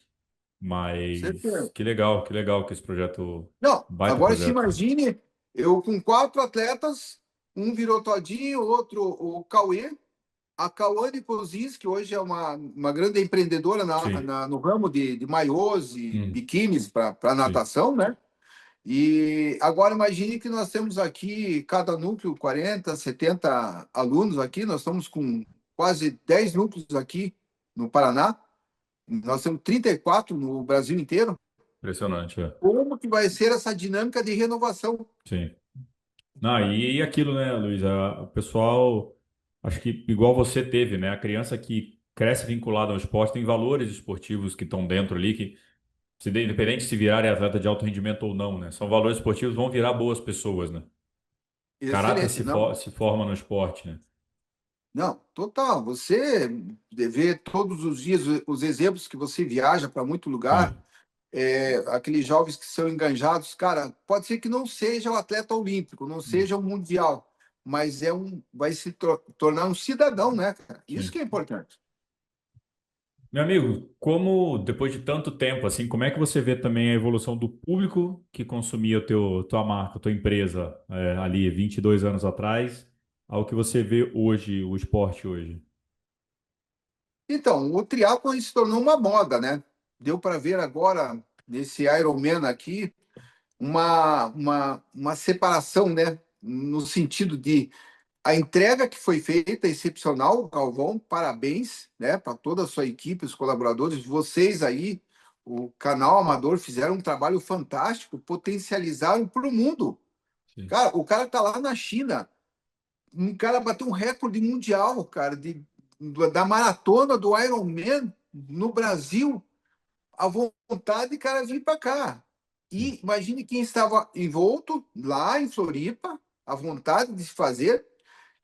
Mas certeza. que legal que esse projeto, Não, baita agora se projeto. imagine, eu com 4 atletas, um virou Todinho, outro o Cauê, a Cauane Kozins, que hoje é uma grande empreendedora Sim, no ramo de maiôs e hum, biquínis para sim, natação, né? E agora imagine que nós temos aqui, cada núcleo, 40, 70 alunos aqui, nós estamos com quase 10 núcleos aqui no Paraná, nós temos 34 no Brasil inteiro. impressionante, é. Como que vai ser essa dinâmica de renovação? Sim. Não, e aquilo, né, Luiz? O pessoal, acho que igual você teve, né? A criança que cresce vinculada ao esporte tem valores esportivos que estão dentro ali, que independente se virarem atleta de alto rendimento ou não, né? São valores esportivos, vão virar boas pessoas, né? Caráter Excelente, não? se forma no esporte, né? Não, total. Você vê todos os dias os exemplos que você viaja para muito lugar, Sim, aqueles jovens que são enganjados, cara, pode ser que não seja o atleta olímpico, não hum, seja o mundial, mas vai se tornar um cidadão, né, cara? Isso sim. que é importante. Meu amigo, como depois de tanto tempo, assim, como é que você vê também a evolução do público que consumia tua marca, tua empresa, ali 22 anos atrás, ao que você vê hoje, o esporte hoje? Então, o triatlon se tornou uma moda, né? Deu para ver agora nesse Ironman aqui uma separação, né? No sentido de a entrega que foi feita é excepcional, Galvão, parabéns, né, para toda a sua equipe, os colaboradores, vocês aí, o canal Amador fizeram um trabalho fantástico, potencializaram para o mundo. Sim. Cara, o cara tá lá na China, um cara bateu um recorde mundial, cara, da maratona do Ironman no Brasil, a vontade, cara, vir para cá. Sim. E imagine quem estava envolto lá em Floripa, a vontade de se fazer,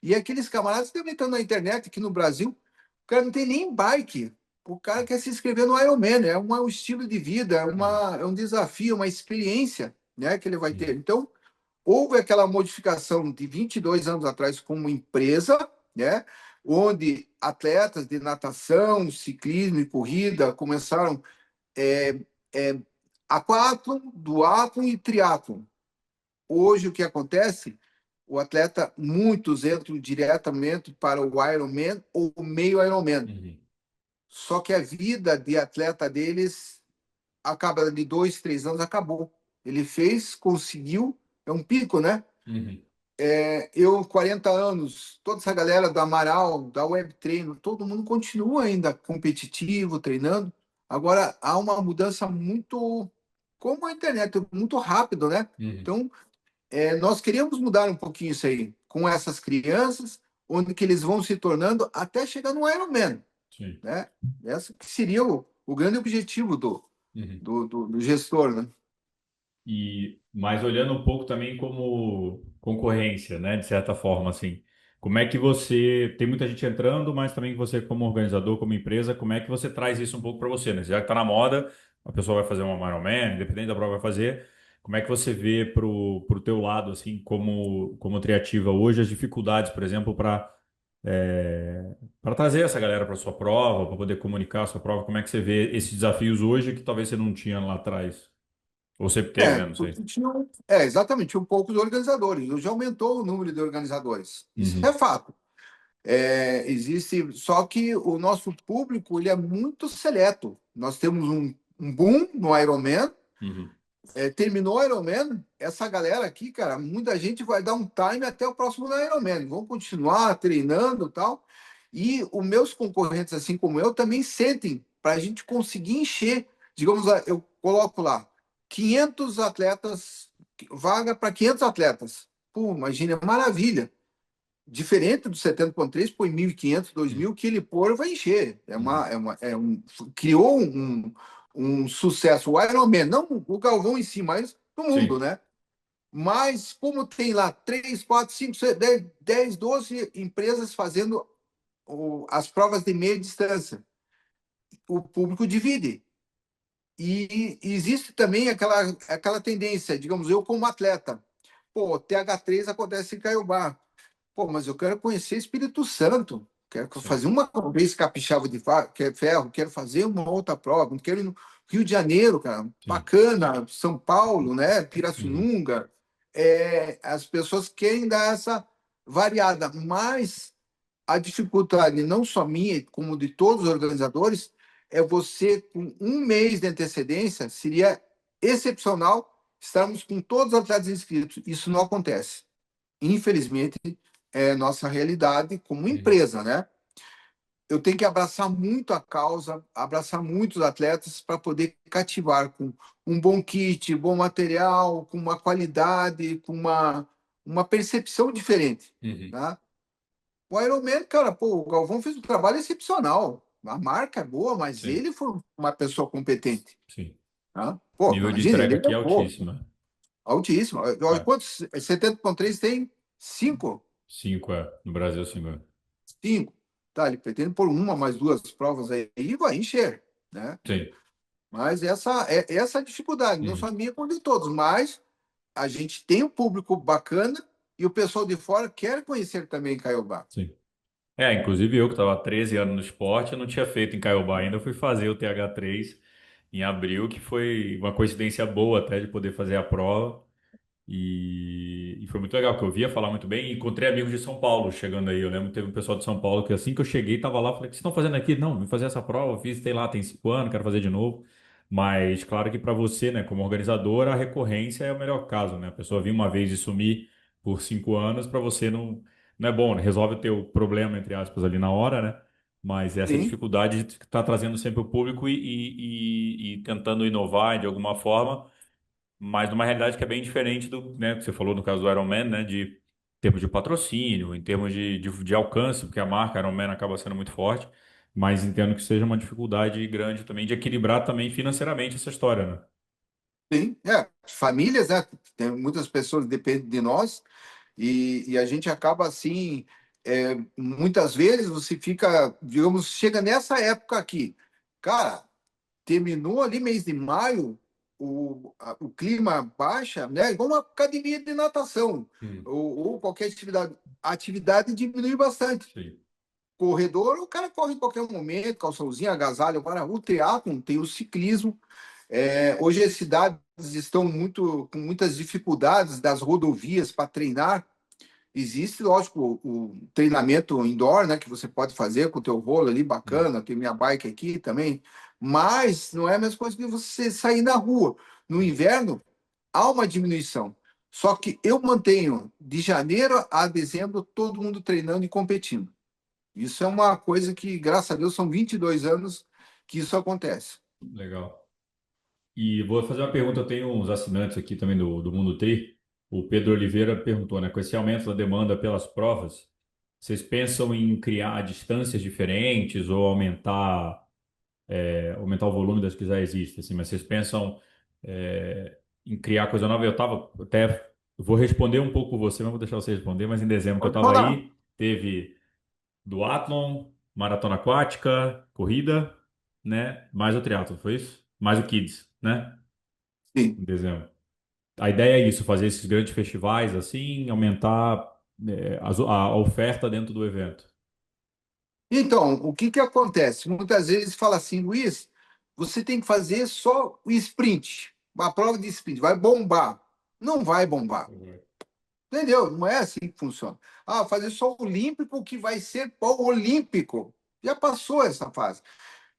e aqueles camaradas também estão na internet aqui no Brasil. O cara não tem nem bike. O cara quer se inscrever no Ironman. Um estilo de vida, Uhum. é um desafio, uma experiência, né, que ele vai ter. Uhum. Então, houve aquela modificação de 22 anos atrás como empresa, né, onde atletas de natação, ciclismo e corrida começaram é, é, aquatlon, duatlon e triatlon. Hoje, o que acontece? O atleta, muitos entram diretamente para o Ironman ou o meio Ironman. Uhum. Só que a vida de atleta deles acaba de 2, 3 anos, acabou. Ele fez, conseguiu, é um pico, né? Uhum. Eu, 40 anos, toda essa galera do Amaral, da Web Treino, todo mundo continua ainda competitivo, treinando. Agora, há uma mudança muito como a internet é muito rápido, né? Uhum. Então, nós queríamos mudar um pouquinho isso aí, com essas crianças, onde que eles vão se tornando até chegar no Ironman, Sim. né? Esse que seria o grande objetivo do, Uhum. do, do, do gestor, né? Mas olhando um pouco também como concorrência, né, de certa forma, assim, como é que você, tem muita gente entrando, mas também você como organizador, como empresa, como é que você traz isso um pouco para você, né? Já que está na moda, a pessoa vai fazer uma Ironman, independente da prova que vai fazer, como é que você vê pro teu lado, assim, como triativa hoje, as dificuldades, por exemplo, para trazer essa galera para sua prova, para poder comunicar a sua prova, como é que você vê esses desafios hoje que talvez você não tinha lá atrás? Ou sempre teve, né? Não sei. Porque exatamente, um pouco de organizadores. Hoje aumentou o número de organizadores. Isso é Uhum, fato. Existe, só que o nosso público ele é muito seleto. Nós temos um boom no Ironman. uhum, Terminou o Ironman, essa galera aqui, cara, muita gente vai dar um time até o próximo Ironman. Vão continuar treinando e tal. E os meus concorrentes, assim como eu, também sentem para a gente conseguir encher. Digamos, eu coloco lá 500 atletas, vaga para 500 atletas. Pô, imagina, é maravilha. Diferente do 70,3, põe 1.500, uhum, 2.000, que ele pôr vai encher. uhum. Criou um sucesso. O Ironman, não o Galvão em si, mas no mundo, Sim, né? Mas como tem lá 3, 4, 5, 6, 10, 10, 12 empresas fazendo as provas de meia distância, o público divide. E existe também aquela tendência, digamos, eu como atleta, pô, TH3 acontece em Caiobá. Pô, mas eu quero conhecer Espírito Santo. Quero sim, fazer uma vez capixaba de ferro, quero fazer uma outra prova, quero ir no Rio de Janeiro, cara, sim. bacana, São Paulo, né? Uhum, Pirassununga. As pessoas querem dar essa variada, mas a dificuldade, não só minha, como de todos os organizadores, é você, com um mês de antecedência, seria excepcional estarmos com todos os atletas inscritos. Isso não acontece. Infelizmente, é nossa realidade como uhum, empresa, né? Eu tenho que abraçar muito a causa, abraçar muitos atletas para poder cativar com um bom kit, bom material, com uma qualidade, com uma percepção diferente, uhum. tá? O Ironman, cara, pô, o Galvão fez um trabalho excepcional. A marca é boa, mas Sim, ele foi uma pessoa competente, sim. tá? Pô, Nível de imagina, entrega ele aqui é levou. altíssimo, né? Altíssimo. Olha, É. quantos? 70,3 tem? Cinco? 5 é. No Brasil, 5 é. Cinco. Tá, ele pretende pôr uma mais duas provas aí e vai encher, né? Sim. Mas essa é a dificuldade, não Uhum, só minha, como de todos. Mas a gente tem um público bacana e o pessoal de fora quer conhecer também Caiobá. sim. Inclusive eu que estava há 13 anos no esporte, eu não tinha feito em Caiobá ainda, eu fui fazer o TH3 em abril, que foi uma coincidência boa até de poder fazer a prova. E foi muito legal, porque eu via falar muito bem e encontrei amigos de São Paulo chegando aí. Eu lembro que teve um pessoal de São Paulo que assim que eu cheguei, estava lá, falei, o que vocês estão fazendo aqui? Não, vim fazer essa prova, fiz, sei lá, tem 5 anos, quero fazer de novo. Mas claro que para você, né, como organizador, a recorrência é o melhor caso, né? A pessoa vir uma vez e sumir por 5 anos, para você não é bom, né? Resolve o teu problema, entre aspas, ali na hora, né? Mas essa Sim, dificuldade de estar trazendo sempre o público e tentando inovar de alguma forma, mas numa realidade que é bem diferente do, né, que você falou no caso do Ironman, né, de em termos de patrocínio, em termos de alcance, porque a marca Ironman acaba sendo muito forte, mas entendo que seja uma dificuldade grande também de equilibrar também financeiramente essa história, né? sim. Famílias, né? Tem muitas pessoas que dependem de nós e a gente acaba assim, muitas vezes você fica, digamos, chega nessa época aqui, cara, terminou ali mês de maio, o clima baixa, né? Igual uma academia de natação Hum, ou qualquer atividade, a atividade diminui bastante. sim. Corredor, o cara corre em qualquer momento, calçãozinho, agasalho. Agora, o triatlon tem o ciclismo. Hoje as cidades estão com muitas dificuldades das rodovias para treinar. Existe, lógico, o treinamento indoor, né, que você pode fazer com o teu rolo ali, Hum, bacana, tem minha bike aqui também, mas não é a mesma coisa que você sair na rua. No sim. inverno, há uma diminuição. Só que eu mantenho de janeiro a dezembro todo mundo treinando e competindo. Isso é uma coisa que, graças a Deus, são 22 anos que isso acontece. Legal. E vou fazer uma pergunta, eu tenho uns assinantes aqui também do Mundo Tri. O Pedro Oliveira perguntou, né? Com esse aumento da demanda pelas provas, vocês pensam em criar distâncias diferentes ou aumentar o volume das que já existem, assim, mas vocês pensam em criar coisa nova? Eu tava até vou responder um pouco você, mas vou deixar você responder, mas em dezembro que eu Pode estava falar. aí, teve duatlon, maratona aquática, corrida, né? Mais o triatlo, foi isso? Mais o Kids, né? Sim. Em dezembro. A ideia é isso, fazer esses grandes festivais assim, aumentar a oferta dentro do evento. Então, o que que acontece? Muitas vezes fala assim, Luiz, você tem que fazer só o sprint, uma prova de sprint, vai bombar. Não vai bombar. Uhum. Entendeu? Não é assim que funciona. Ah, fazer só o olímpico que vai ser o olímpico. Já passou essa fase.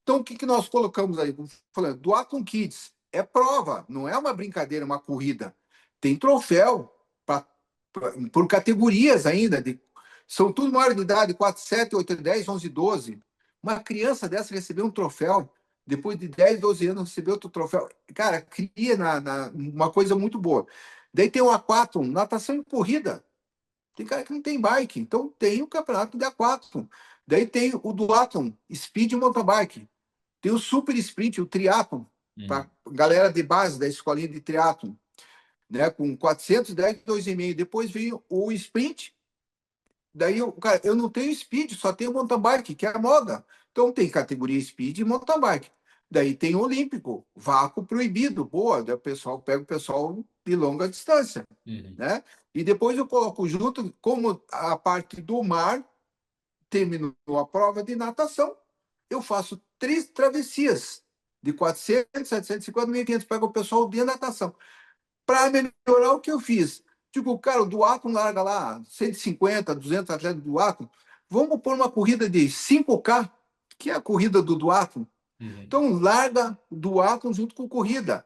Então, o que que nós colocamos aí? Falando, do Atom Kids é prova, não é uma brincadeira, uma corrida. Tem troféu por categorias ainda. São tudo maior de idade, 4, 7, 8, 10, 11, 12. Uma criança dessa receber um troféu, depois de 10, 12 anos receber outro troféu. Cara, cria uma coisa muito boa. Daí tem o aquatlon, natação e corrida. Tem cara que não tem bike, então tem o campeonato de aquatlon. Daí tem o duatlon, speed e mountain bike. Tem o super sprint, o triatlon, para Uhum. galera de base da escolinha de triatlon, né, com 410, 2,5. Depois vem o sprint. Daí, cara, eu não tenho speed, só tenho mountain bike, que é a moda. Então tem categoria speed e mountain bike. Daí tem o olímpico, vácuo proibido. Boa, daí o pessoal pega o pessoal de longa distância, Uhum. né? E depois eu coloco junto, como a parte do mar terminou a prova de natação, eu faço 3 travessias de 400, 750, 1.500, pego o pessoal de natação. Para melhorar o que eu fiz. Tipo, cara, o duatlon larga lá 150, 200 atletas do duatlon. Vamos pôr uma corrida de 5K, que é a corrida do duatlon. Uhum. Então, larga o duatlon junto com corrida.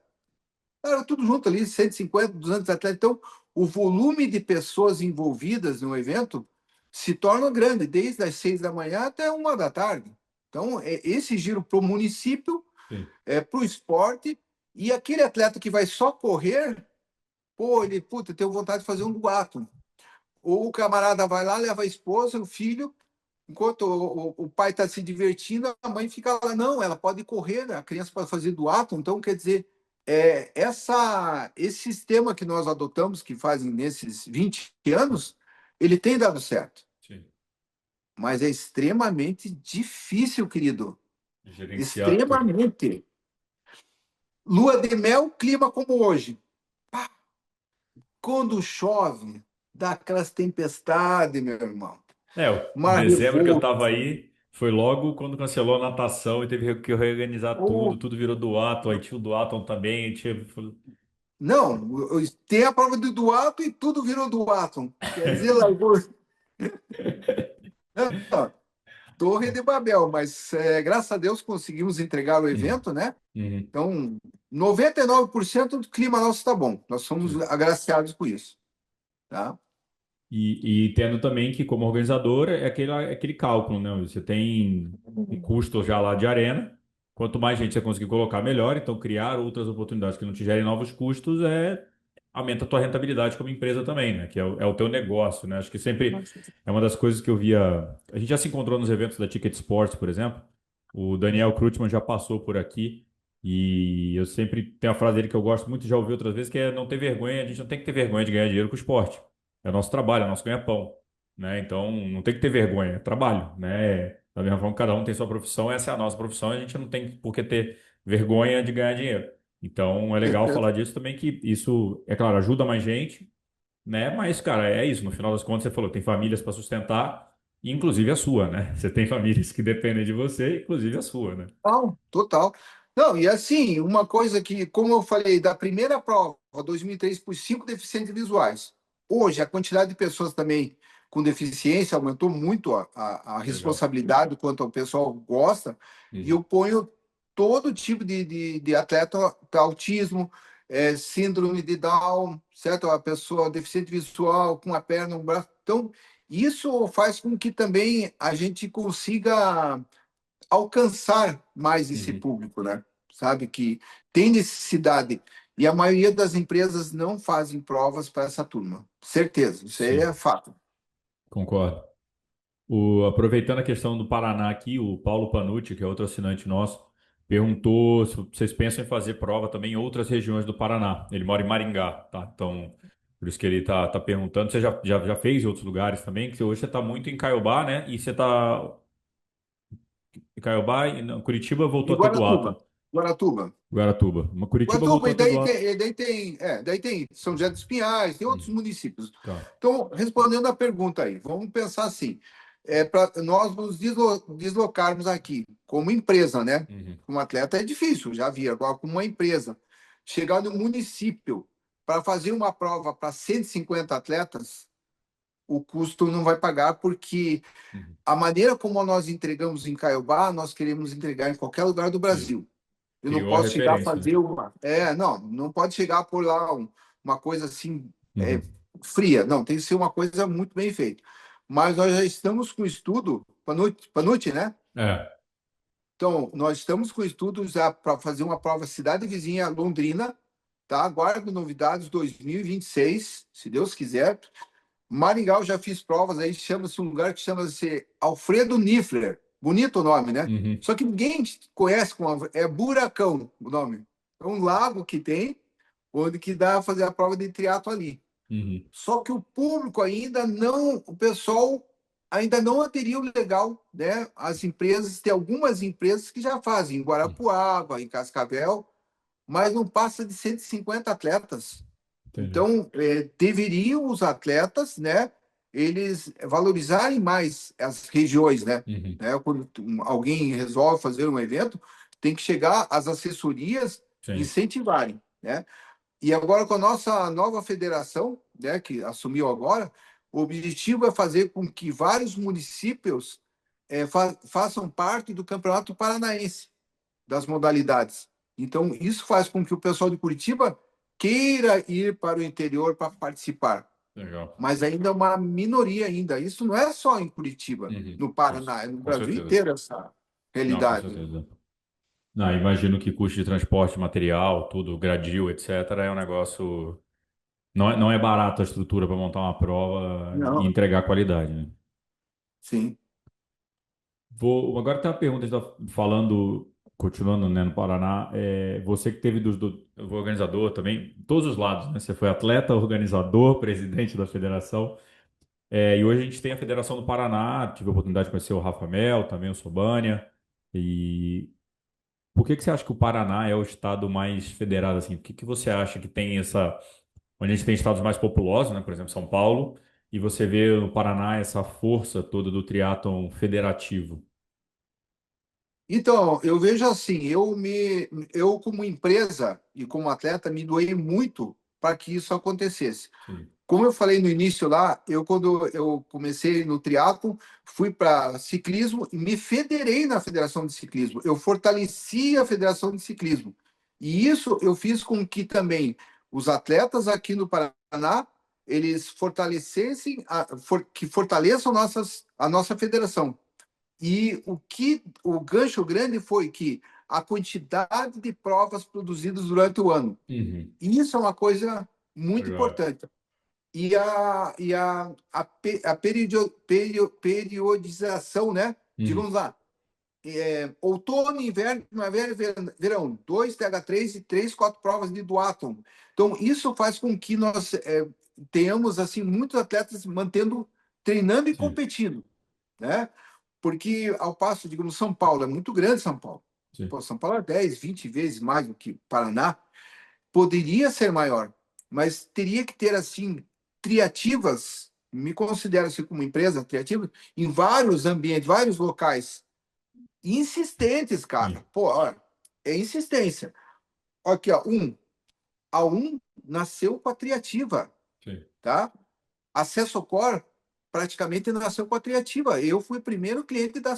Larga tudo junto ali, 150, 200 atletas. Então, o volume de pessoas envolvidas no evento se torna grande, desde as 6 da manhã até 1 da tarde. Então, esse giro para o município, Sim. para o esporte, e aquele atleta que vai só correr, pô, ele, puta, tenho vontade de fazer um duato. Ou o camarada vai lá, leva a esposa, o filho, enquanto o pai está se divertindo, a mãe fica lá. Não, ela pode correr, né? A criança pode fazer duato. Então, quer dizer, esse sistema que nós adotamos, que fazem nesses 20 anos, ele tem dado certo. Sim. Mas é extremamente difícil, querido. Gerenciar tudo. Extremamente. Lua de mel, clima como hoje. Quando chove, dá aquelas tempestades, meu irmão. Em Mar dezembro que eu revolto. tava aí, foi logo quando cancelou a natação e teve que reorganizar tudo, Oh, tudo virou duatlon, aí tinha o duatlon também, aí tinha... não, tem a prova do duato e tudo virou duato. Quer dizer, largou. Não, Torre de Babel, mas graças a Deus conseguimos entregar o Uhum. evento, né? Uhum. Então, 99% do clima nosso está bom. Nós somos Sim. agraciados com isso, tá? E tendo também que, como organizador, é aquele cálculo, né? Você tem um custo já lá de arena. Quanto mais gente você conseguir colocar, melhor. Então, criar outras oportunidades que não te gerem novos custos aumenta a tua rentabilidade como empresa também, né? Que é o teu negócio, né? Acho que sempre é uma das coisas que eu via. A gente já se encontrou nos eventos da Ticket Sports, por exemplo. O Daniel Krutman já passou por aqui. E eu sempre tenho a frase dele que eu gosto muito, já ouvi outras vezes, que é não ter vergonha, a gente não tem que ter vergonha de ganhar dinheiro com o esporte. É nosso trabalho, é nosso ganha-pão, né? Então não tem que ter vergonha, é trabalho, né? Da mesma forma que cada um tem sua profissão, essa é a nossa profissão, a gente não tem por que ter vergonha de ganhar dinheiro. Então é legal Certeza. falar disso também, que isso, é claro, ajuda mais gente, né? Mas, cara, é isso. No final das contas, você falou, tem famílias para sustentar, inclusive a sua, né? Você tem famílias que dependem de você, inclusive a sua, né? Total, total. Não, e assim, uma coisa que, como eu falei, da primeira prova, 2003, por 5 deficientes visuais. Hoje, a quantidade de pessoas também com deficiência aumentou muito a Legal. responsabilidade quanto ao pessoal gosta, e Uhum. eu ponho todo tipo de atleta para autismo, síndrome de Down, certo? A pessoa deficiente visual, com a perna, um braço. Então, isso faz com que também a gente consiga alcançar mais esse Uhum. público, né? Sabe que tem necessidade. E a maioria das empresas não fazem provas para essa turma. Certeza, isso aí Sim, é fato. concordo. Aproveitando a questão do Paraná aqui, o Paulo Panucci, que é outro assinante nosso, perguntou se vocês pensam em fazer prova também em outras regiões do Paraná. Ele mora em Maringá, tá? Então, por isso que ele tá perguntando. Você já fez em outros lugares também? Que hoje você está muito em Caiobá, né? E você está em Caiobá e não, Curitiba E voltou a ter Guaratuba? Duato. Guaratuba. Guaratuba. Uma Curitiba Guaratuba, voltou a e ter daí Duato. tem, daí tem São José dos Pinhais, tem outros Uhum. municípios. Tá. Então, respondendo a pergunta aí, vamos pensar assim, para nós nos deslocarmos aqui como empresa, né? Uhum. Como atleta é difícil, já vi, agora como uma empresa, chegar no município para fazer uma prova para 150 atletas, o custo não vai pagar, porque Uhum. a maneira como nós entregamos em Caiobá, nós queremos entregar em qualquer lugar do Sim. Brasil. Eu não Criou a posso chegar a referência, né? fazer uma. Não, não pode chegar por lá uma coisa assim Uhum. fria. Não, tem que ser uma coisa muito bem feita. Mas nós já estamos com estudo, Panucci, né? É. Então, nós estamos com estudos já para fazer uma prova cidade vizinha, Londrina, tá? Aguardo novidades 2026, se Deus quiser. Maringá, eu já fiz provas aí, chama-se um lugar que chama-se Alfredo Niffler. Bonito o nome, né? Uhum. Só que ninguém conhece, é Buracão o nome. É um lago que tem, onde que dá a fazer a prova de triatlo ali. Uhum. Só que o público ainda não, o pessoal ainda não aderiu legal, né? As empresas, tem algumas empresas que já fazem, em Guarapuava, em Cascavel, mas não passa de 150 atletas. Entendi. Então, deveriam os atletas, né, eles valorizarem mais as regiões, né? Uhum. Quando alguém resolve fazer um evento, tem que chegar as assessorias Sim. incentivarem, né? E agora com a nossa nova federação, né, que assumiu agora, o objetivo é fazer com que vários municípios façam parte do Campeonato Paranaense das modalidades. Então, isso faz com que o pessoal de Curitiba queira ir para o interior para participar, Legal. mas ainda é uma minoria ainda. Isso não é só em Curitiba, Uhum. no Paraná, é no Com Brasil certeza. inteiro essa Não, com realidade. certeza. Não, imagino que custo de transporte, material, tudo, gradil, etc., é um negócio. Não é barato a estrutura para montar uma prova e Não, entregar qualidade, né? sim. Agora tem uma pergunta, a gente tá falando, continuando, né, no Paraná, você que teve o organizador também, todos os lados, né? Você foi atleta, organizador, presidente da federação, e hoje a gente tem a Federação do Paraná, tive a oportunidade de conhecer o Rafa Mel, também o Sobania, e por que que você acha que o Paraná é o estado mais federado, assim? Por que que você acha que tem essa, onde a gente tem estados mais populosos, né, por exemplo, São Paulo, e você vê no Paraná essa força toda do triatlon federativo? Então, eu vejo assim, eu como empresa e como atleta me doei muito para que isso acontecesse. Sim. Como eu falei no início lá, quando eu comecei no triatlo, fui para ciclismo e me federei na Federação de Ciclismo. Eu fortaleci a Federação de Ciclismo. E isso eu fiz com que também os atletas aqui no Paraná, eles fortalecessem, que fortaleçam a nossa federação. E o gancho grande foi que a quantidade de provas produzidas durante o ano. Uhum. E isso é uma coisa muito Legal. importante. Periodização, né? Uhum. Digamos lá, outono, inverno, primavera e verão, 2 TH3 e 3, 4 provas de duatlon. Então, isso faz com que nós tenhamos assim muitos atletas mantendo, treinando e Sim, competindo, né? Porque ao passo, digamos, São Paulo é muito grande, São Paulo. sim. Pô, São Paulo é 10, 20 vezes mais do que Paraná. Poderia ser maior, mas teria que ter assim criativas, me considero assim como empresa criativa, em vários ambientes, vários locais, insistentes, Sim, cara. Pô, olha, é insistência. Aqui, ó, a nasceu com a criativa, sim. tá? Acesso Core praticamente nasceu com a criativa. Eu fui o primeiro cliente da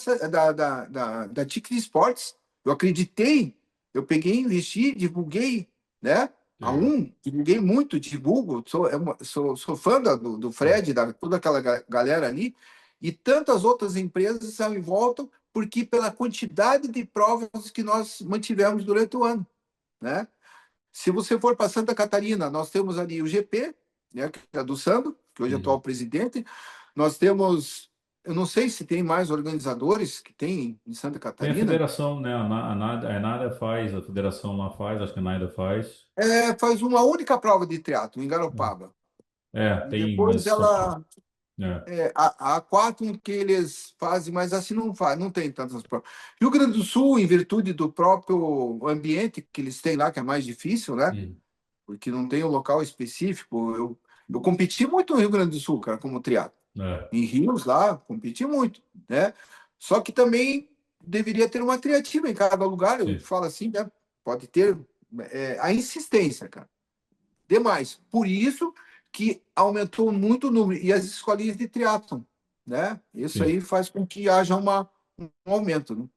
Tic Sports. Eu acreditei, eu peguei, investi, divulguei, né? Que legal. Divulguei muito, divulgo, sou fã do Sim. Fred, toda aquela galera ali, e tantas outras empresas estão em volta, porque pela quantidade de provas que nós mantivemos durante o ano. né? Se você for para Santa Catarina, nós temos ali o GP, né, que é do Sandro, que hoje é Uhum. atual presidente. Nós temos, eu não sei se tem mais organizadores que tem em Santa Tem a Catarina. federação, né? A Nada faz, a federação lá faz, acho que a Nada faz. Faz uma única prova de triatlo em Garopaba. E Tem, depois mas são. ela É. há quatro que eles fazem, mas assim não faz, não tem tantas provas. Rio Grande do Sul, em virtude do próprio ambiente que eles têm lá, que é mais difícil, né? Uhum. Porque não tem um local específico. Eu competi muito no Rio Grande do Sul, cara, como triatlo. É, Em Rios lá, competi muito, né? Só que também deveria ter uma triativa em cada lugar, eu sim. falo assim, né? Pode ter a insistência, cara. Demais. Por isso que aumentou muito o número. E as escolinhas de triatlon, né? Isso Sim. aí faz com que haja um aumento, né?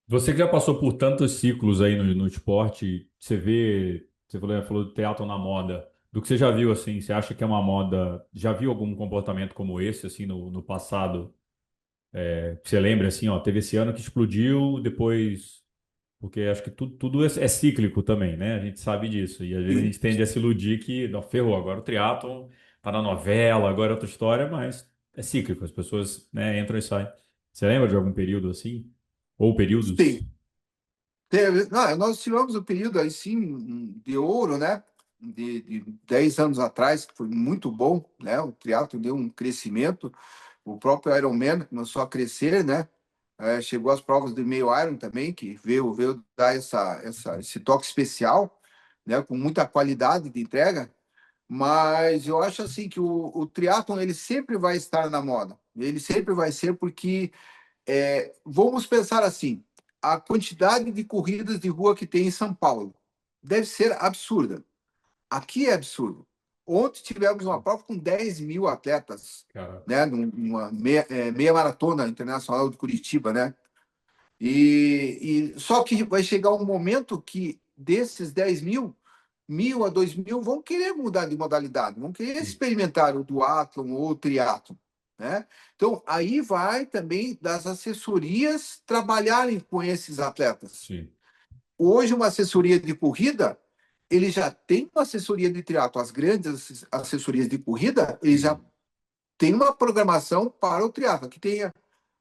Você que já passou por tantos ciclos aí no esporte, você vê, falou do teatro na moda. Do que você já viu, assim, você acha que é uma moda? Já viu algum comportamento como esse, assim, no passado? Que você lembra, assim, ó, teve esse ano que explodiu, depois. Porque acho que tudo é cíclico também, né? A gente sabe disso. E às vezes a Sim. gente tende a se iludir que, não, ferrou, agora o triatlon tá na novela, agora é outra história, mas é cíclico, as pessoas, né, entram e saem. Você lembra de algum período assim? Ou períodos? Sim. Nós tivemos o período aí, sim, de ouro, né? De 10 anos atrás, que foi muito bom, né? O triatlo deu um crescimento. O próprio Ironman começou a crescer, né? Chegou às provas do meio Iron também, que veio dar esse toque especial, né? Com muita qualidade de entrega. Mas eu acho assim que o triatlon ele sempre vai estar na moda. Ele sempre vai ser porque vamos pensar assim, a quantidade de corridas de rua que tem em São Paulo deve ser absurda. Aqui é absurdo. Ontem tivemos uma prova com 10 mil atletas, Cara, né? Numa meia maratona internacional de Curitiba, né? E só que vai chegar um momento que desses 10 mil, 1.000 a 2.000 vão querer mudar de modalidade, vão querer sim, experimentar o duatlon ou o triatlon, né? Então, aí vai também das assessorias trabalharem com esses atletas. sim. Hoje, uma assessoria de corrida, ele já tem uma assessoria de triatlo. As grandes assessorias de corrida, eles já Uhum. têm uma programação para o triatlo. Aqui tem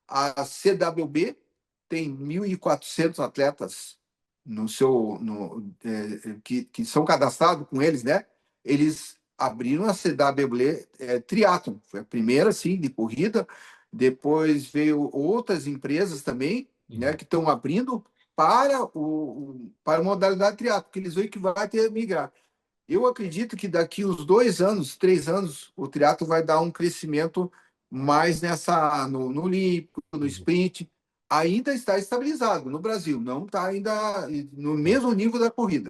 a CWB, tem 1.400 atletas no seu, no, que são cadastrados com eles, né? Eles abriram a CWB Triathlon. Foi a primeira, sim, de corrida. Depois veio outras empresas também, né, Uhum. que estão abrindo para a modalidade triatlo, que eles veem que vai ter que migrar. Eu acredito que daqui uns 2 anos, 3 anos, o triatlo vai dar um crescimento mais no olímpico, no Uhum. sprint. Ainda está estabilizado no Brasil, não está ainda no Tá, mesmo nível da corrida.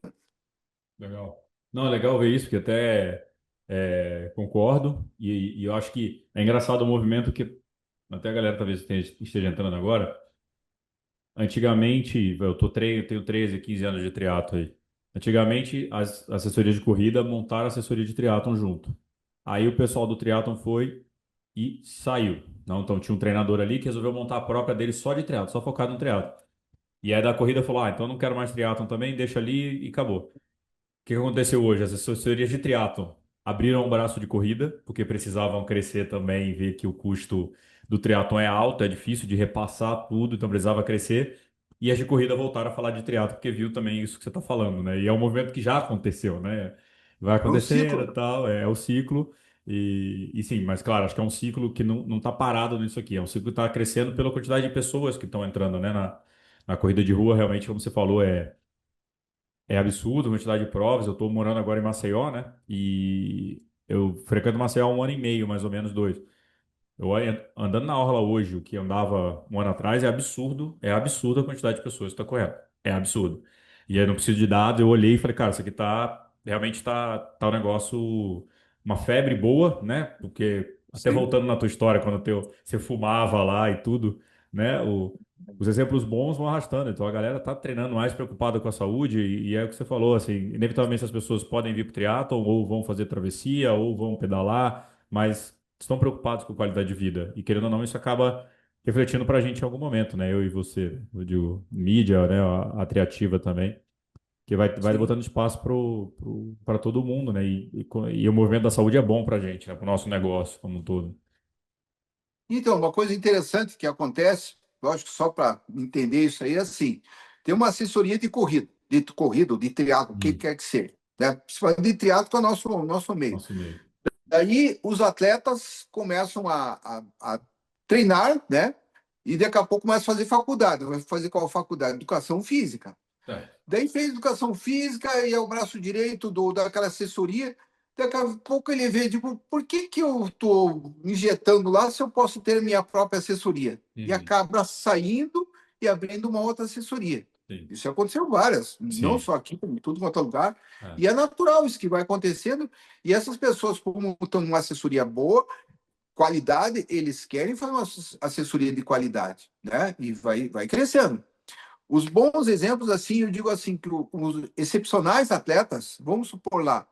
legal. Não, é legal ver isso, porque até concordo, e eu acho que é engraçado o movimento que até a galera talvez esteja entrando agora. Antigamente, tenho 13, 15 anos de triatlo aí. Antigamente, as assessorias de corrida montaram a assessoria de triatlon junto. Aí o pessoal do triatlon foi e saiu. Não, então tinha um treinador ali que resolveu montar a própria dele só de triatlon, só focado no triatlon. E aí da corrida falou: "Ah, então não quero mais triatlon também, deixa ali e acabou." Que aconteceu hoje? As assessorias de triatlon abriram um braço de corrida, porque precisavam crescer também e ver que o custo do triatlon é alto, é difícil de repassar tudo, então precisava crescer. E as de corrida voltaram a falar de triatlon, porque viu também isso que você está falando, né? E é um movimento que já aconteceu, né? Vai É um acontecendo e ciclo. tal, é o ciclo. E sim, mas claro, acho que é um ciclo que não está parado nisso aqui. É um ciclo que está crescendo pela quantidade de pessoas que estão entrando, né? Na corrida de rua, realmente, como você falou, é absurdo a quantidade de provas. Eu estou morando agora em Maceió, né? E eu frequento Maceió há um ano e meio, mais ou menos dois. Andando na orla hoje, o que andava um ano atrás, é absurdo a quantidade de pessoas que está correndo. É absurdo. E aí não preciso de dados, eu olhei e falei, cara, isso aqui realmente tá um negócio, uma febre boa, né? Porque, até Sim. voltando na tua história, quando você fumava lá e tudo, né? Os exemplos bons vão arrastando, então a galera tá treinando mais preocupada com a saúde e é o que você falou, assim, inevitavelmente as pessoas podem vir para o triatlon ou vão fazer travessia ou vão pedalar, mas estão preocupados com qualidade de vida. E querendo ou não, isso acaba refletindo para a gente em algum momento, né? Eu e você, eu digo, mídia, né? A Triativa também, Porque vai sim. botando espaço para todo mundo, né? E o movimento da saúde é bom para a gente, né? Para o nosso negócio como um todo. Então, uma coisa interessante que acontece, lógico, só para entender isso aí, é assim, tem uma assessoria de corrida, de triatlo, o que Hum, quer que seja, né? Principalmente de triatlo, que é o nosso meio. nosso meio. Daí os atletas começam a treinar, né? E daqui a pouco começam a fazer faculdade. Vai fazer qual faculdade? Educação física. É. Daí fez educação física e é o braço direito daquela assessoria. Daqui a pouco ele vê, tipo, por que que eu estou injetando lá se eu posso ter minha própria assessoria? E Uhum. acaba saindo e abrindo uma outra assessoria. Sim. Isso aconteceu várias, não Sim. só aqui, como em tudo quanto é lugar. É. E é natural isso que vai acontecendo. E essas pessoas, como estão numa assessoria boa, qualidade, eles querem fazer uma assessoria de qualidade, né? E vai crescendo. Os bons exemplos, assim, eu digo assim, que os excepcionais atletas, vamos supor lá,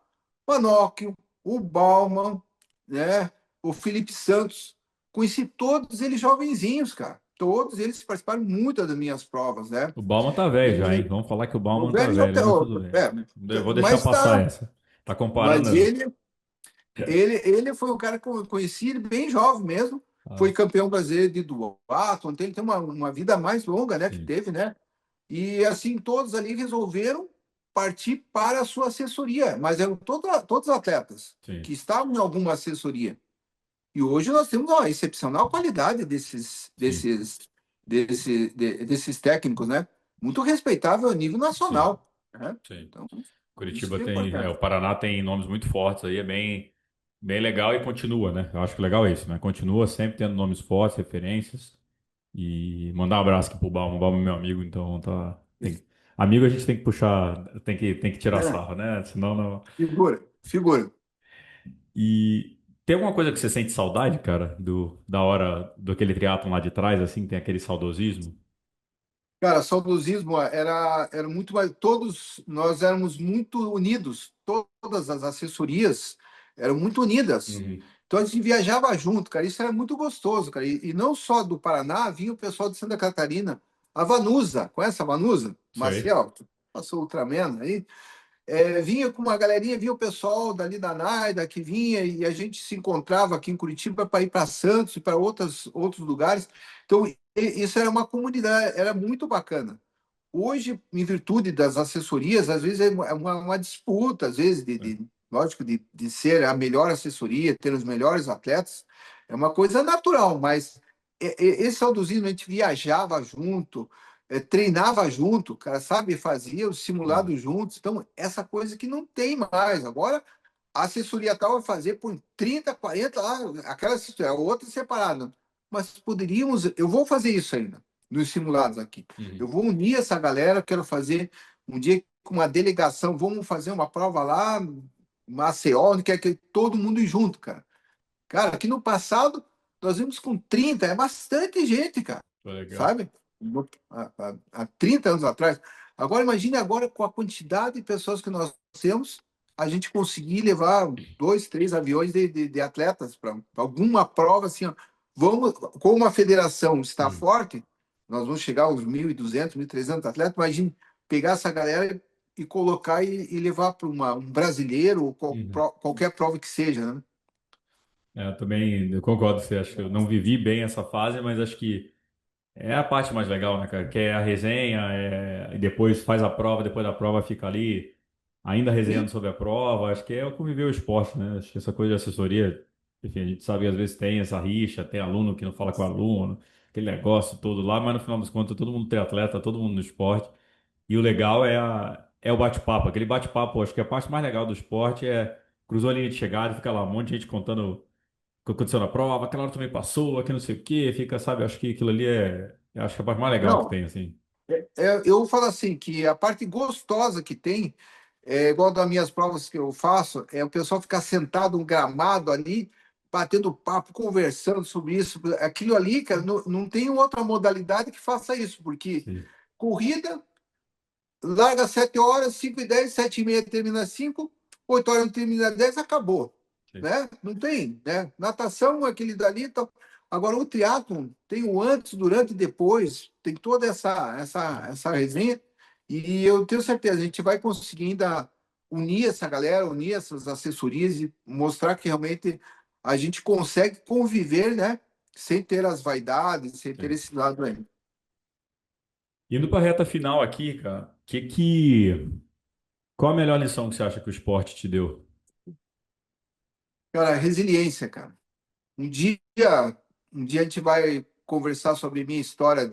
o Anóquio, o Bauman, né, o Felipe Santos, conheci todos eles jovenzinhos, cara. Todos eles participaram muito das minhas provas, né? O Bauman tá velho já, hein? E Vamos falar que o o Bauman tá velho velho, mas tudo bem. é, Eu vou deixar mas passar tá, essa. Tá comparando mas as. ele foi um cara que eu conheci ele bem jovem mesmo. Ah, Foi campeão brasileiro de duatlon, tem uma vida mais longa, né, que sim, teve, né? E assim, todos ali resolveram partir para a sua assessoria, mas eram todos atletas sim, que estavam em alguma assessoria. E hoje nós temos uma excepcional qualidade sim, desses técnicos, né? Muito respeitável a nível sim, nacional, né? sim. Então, isso Curitiba que é tem, o importante. Paraná tem nomes muito fortes aí, é bem legal e continua, né? Eu acho que legal é isso, né? Continua sempre tendo nomes fortes, referências. E mandar um abraço aqui pro Bauman. O Bauman é meu amigo, então tá. Amigo a gente tem que puxar, tem que tirar É, sarro, né? Senão não. figura. E tem alguma coisa que você sente saudade, cara, da hora do aquele triatlon lá de trás, assim, tem aquele saudosismo? Cara, saudosismo era muito mais. Todos nós éramos muito unidos, todas as assessorias eram muito unidas. Uhum. Então a gente viajava junto, cara. Isso era muito gostoso, cara. E não só do Paraná, vinha o pessoal de Santa Catarina, a Vanusa, conhece a Vanusa? Sei. Maciel, passou Ultraman aí. Vinha com uma galerinha, vinha o pessoal dali da Naida que vinha e a gente se encontrava aqui em Curitiba para ir para Santos e para outros lugares. Então, isso era uma comunidade, era muito bacana. Hoje, em virtude das assessorias, às vezes é uma disputa, às vezes, lógico, de ser a melhor assessoria, ter os melhores atletas, é uma coisa natural, mas esse saudosismo, a gente viajava junto, treinava junto, cara, sabe, fazia os Uhum. simulados juntos, então, essa coisa que não tem mais. Agora, a assessoria tal vai fazer por 30, 40, lá, aquela assessoria, a outra separada. Mas poderíamos, eu vou fazer isso ainda, nos simulados aqui. Eu Uhum. vou unir essa galera, quero fazer um dia com uma delegação, vamos fazer uma prova lá, Maceió, onde quer que todo mundo ir junto, cara. Cara, aqui no passado, nós vimos com 30 é bastante gente, cara, Foi legal. sabe? Há 30 anos atrás. Agora, imagine agora com a quantidade de pessoas que nós temos, a gente conseguir levar dois, três aviões de atletas para alguma prova, assim, ó. Vamos, como a federação está Uhum. forte, nós vamos chegar aos 1.200, 1.300 atletas, imagine pegar essa galera e colocar e levar para um brasileiro ou Uhum. qualquer prova que seja, né? Eu também eu concordo com você, acho que eu não vivi bem essa fase, mas acho que é a parte mais legal, né, cara? Que é a resenha, e depois faz a prova, depois da prova fica ali ainda resenhando Sim. sobre a prova. Acho que é o conviver o esporte, né? Acho que essa coisa de assessoria, enfim, a gente sabe que às vezes tem essa rixa, tem aluno que não fala com aluno, aquele negócio todo lá, mas no final das contas todo mundo tem atleta, todo mundo no esporte. E o legal é o bate-papo. Aquele bate-papo, acho que a parte mais legal do esporte é cruzou a linha de chegada, fica lá um monte de gente contando o que aconteceu na prova, aquela hora também passou, aqui não sei o quê, fica, sabe, acho que aquilo ali eu acho que é a parte mais legal que Não, tem, assim. eu falo assim que a parte gostosa que tem, igual das minhas provas que eu faço, é o pessoal ficar sentado no gramado ali, batendo papo, conversando sobre isso. Aquilo ali, cara, não tem outra modalidade que faça isso, porque Sim, corrida, larga 7 horas, 5h10, 7h30 termina 5, 8 horas termina 10, acabou. sim. Né? Não tem, né? Natação, aquele dali. Então... Agora, o triatlon tem o antes, durante e depois, tem toda essa resenha. E eu tenho certeza, a gente vai conseguir ainda unir essa galera, unir essas assessorias e mostrar que realmente a gente consegue conviver, né? Sem ter as vaidades, sem ter Sim. esse lado aí. Indo para a reta final aqui, cara, qual a melhor lição que você acha que o esporte te deu? Cara, resiliência, cara. Um dia, um dia a gente vai conversar sobre minha história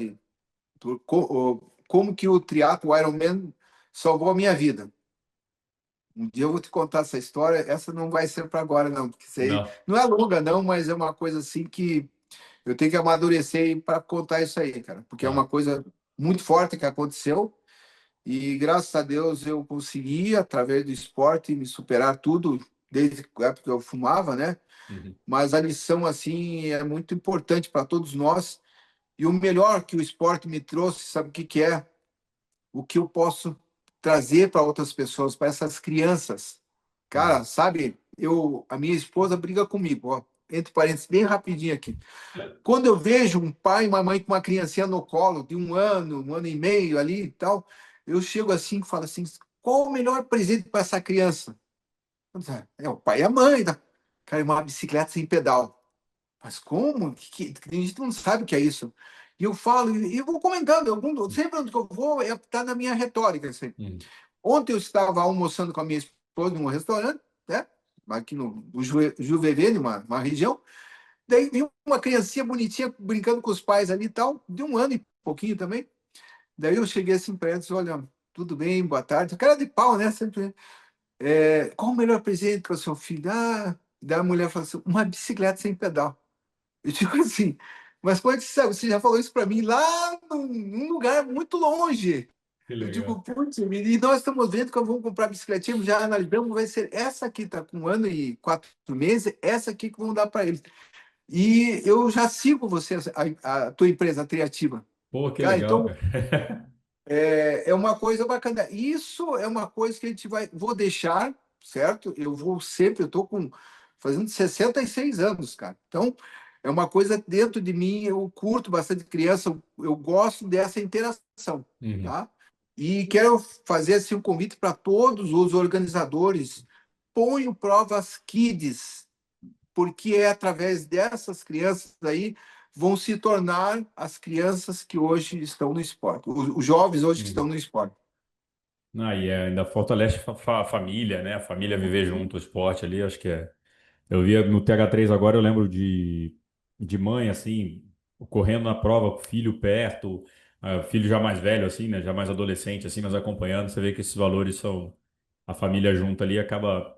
como que o triatlo, o Ironman, salvou a minha vida. Um dia eu vou te contar essa história. Essa não vai ser para agora, não, porque isso aí Não. não é longa, não, mas é uma coisa assim que eu tenho que amadurecer para contar isso aí, cara, porque é Ah, uma coisa muito forte que aconteceu e graças a Deus eu consegui, através do esporte, me superar tudo, desde a época que eu fumava, né? uhum, Mas a lição, assim, é muito importante para todos nós. E o melhor que o esporte me trouxe, sabe o que que é? O que eu posso trazer para outras pessoas, para essas crianças. uhum. Cara, sabe, a minha esposa briga comigo, ó, entre parênteses, bem rapidinho aqui. Quando eu vejo um pai e uma mãe com uma criancinha no colo, de um ano e meio ali e tal, eu chego assim e falo assim: qual o melhor presente para essa criança? É o pai e a mãe, tá? Cara, uma bicicleta sem pedal. Mas como? A gente não sabe o que é isso. E eu falo, e eu vou comentando, sempre onde que eu vou, tá na minha retórica. Assim. Uhum. Ontem eu estava almoçando com a minha esposa num restaurante, né? Aqui no Juvevê, numa região. Daí vi uma criancinha bonitinha brincando com os pais ali e tal, de um ano e pouquinho também. Daí eu cheguei assim para ela e disse: olha, tudo bem, boa tarde. Cara de pau, né? Sempre. Qual o melhor presente para o seu filho? Ah, daí a mulher falou assim: uma bicicleta sem pedal. Eu digo assim, mas como é que você sabe? Você já falou isso para mim lá num lugar muito longe. Que Eu legal. digo, putz, e nós estamos vendo que vamos comprar bicicletinha, já analisamos, vai ser essa aqui, tá com 1 ano e 4 meses, essa aqui que vamos dar para eles. E eu já sigo você, a tua empresa a Triativa. Pô, que Cara, legal, então cara. é uma coisa bacana. Isso é uma coisa que a gente vou deixar, certo? Eu vou sempre, eu estou fazendo 66 anos, cara. Então, é uma coisa dentro de mim, eu curto bastante criança, eu gosto dessa interação, Uhum. tá? E quero fazer assim um convite para todos os organizadores, ponham provas Kids, porque é através dessas crianças aí vão se tornar as crianças que hoje estão no esporte, os jovens hoje que estão Uhum. no esporte. Ah, e ainda fortalece a família, né? A família viver junto o esporte ali, acho que é. Eu via no TH3 agora, eu lembro de mãe, assim, correndo na prova, com o filho perto, filho já mais velho, assim, né? Já mais adolescente, assim, mas acompanhando, você vê que esses valores são. A família junto ali acaba.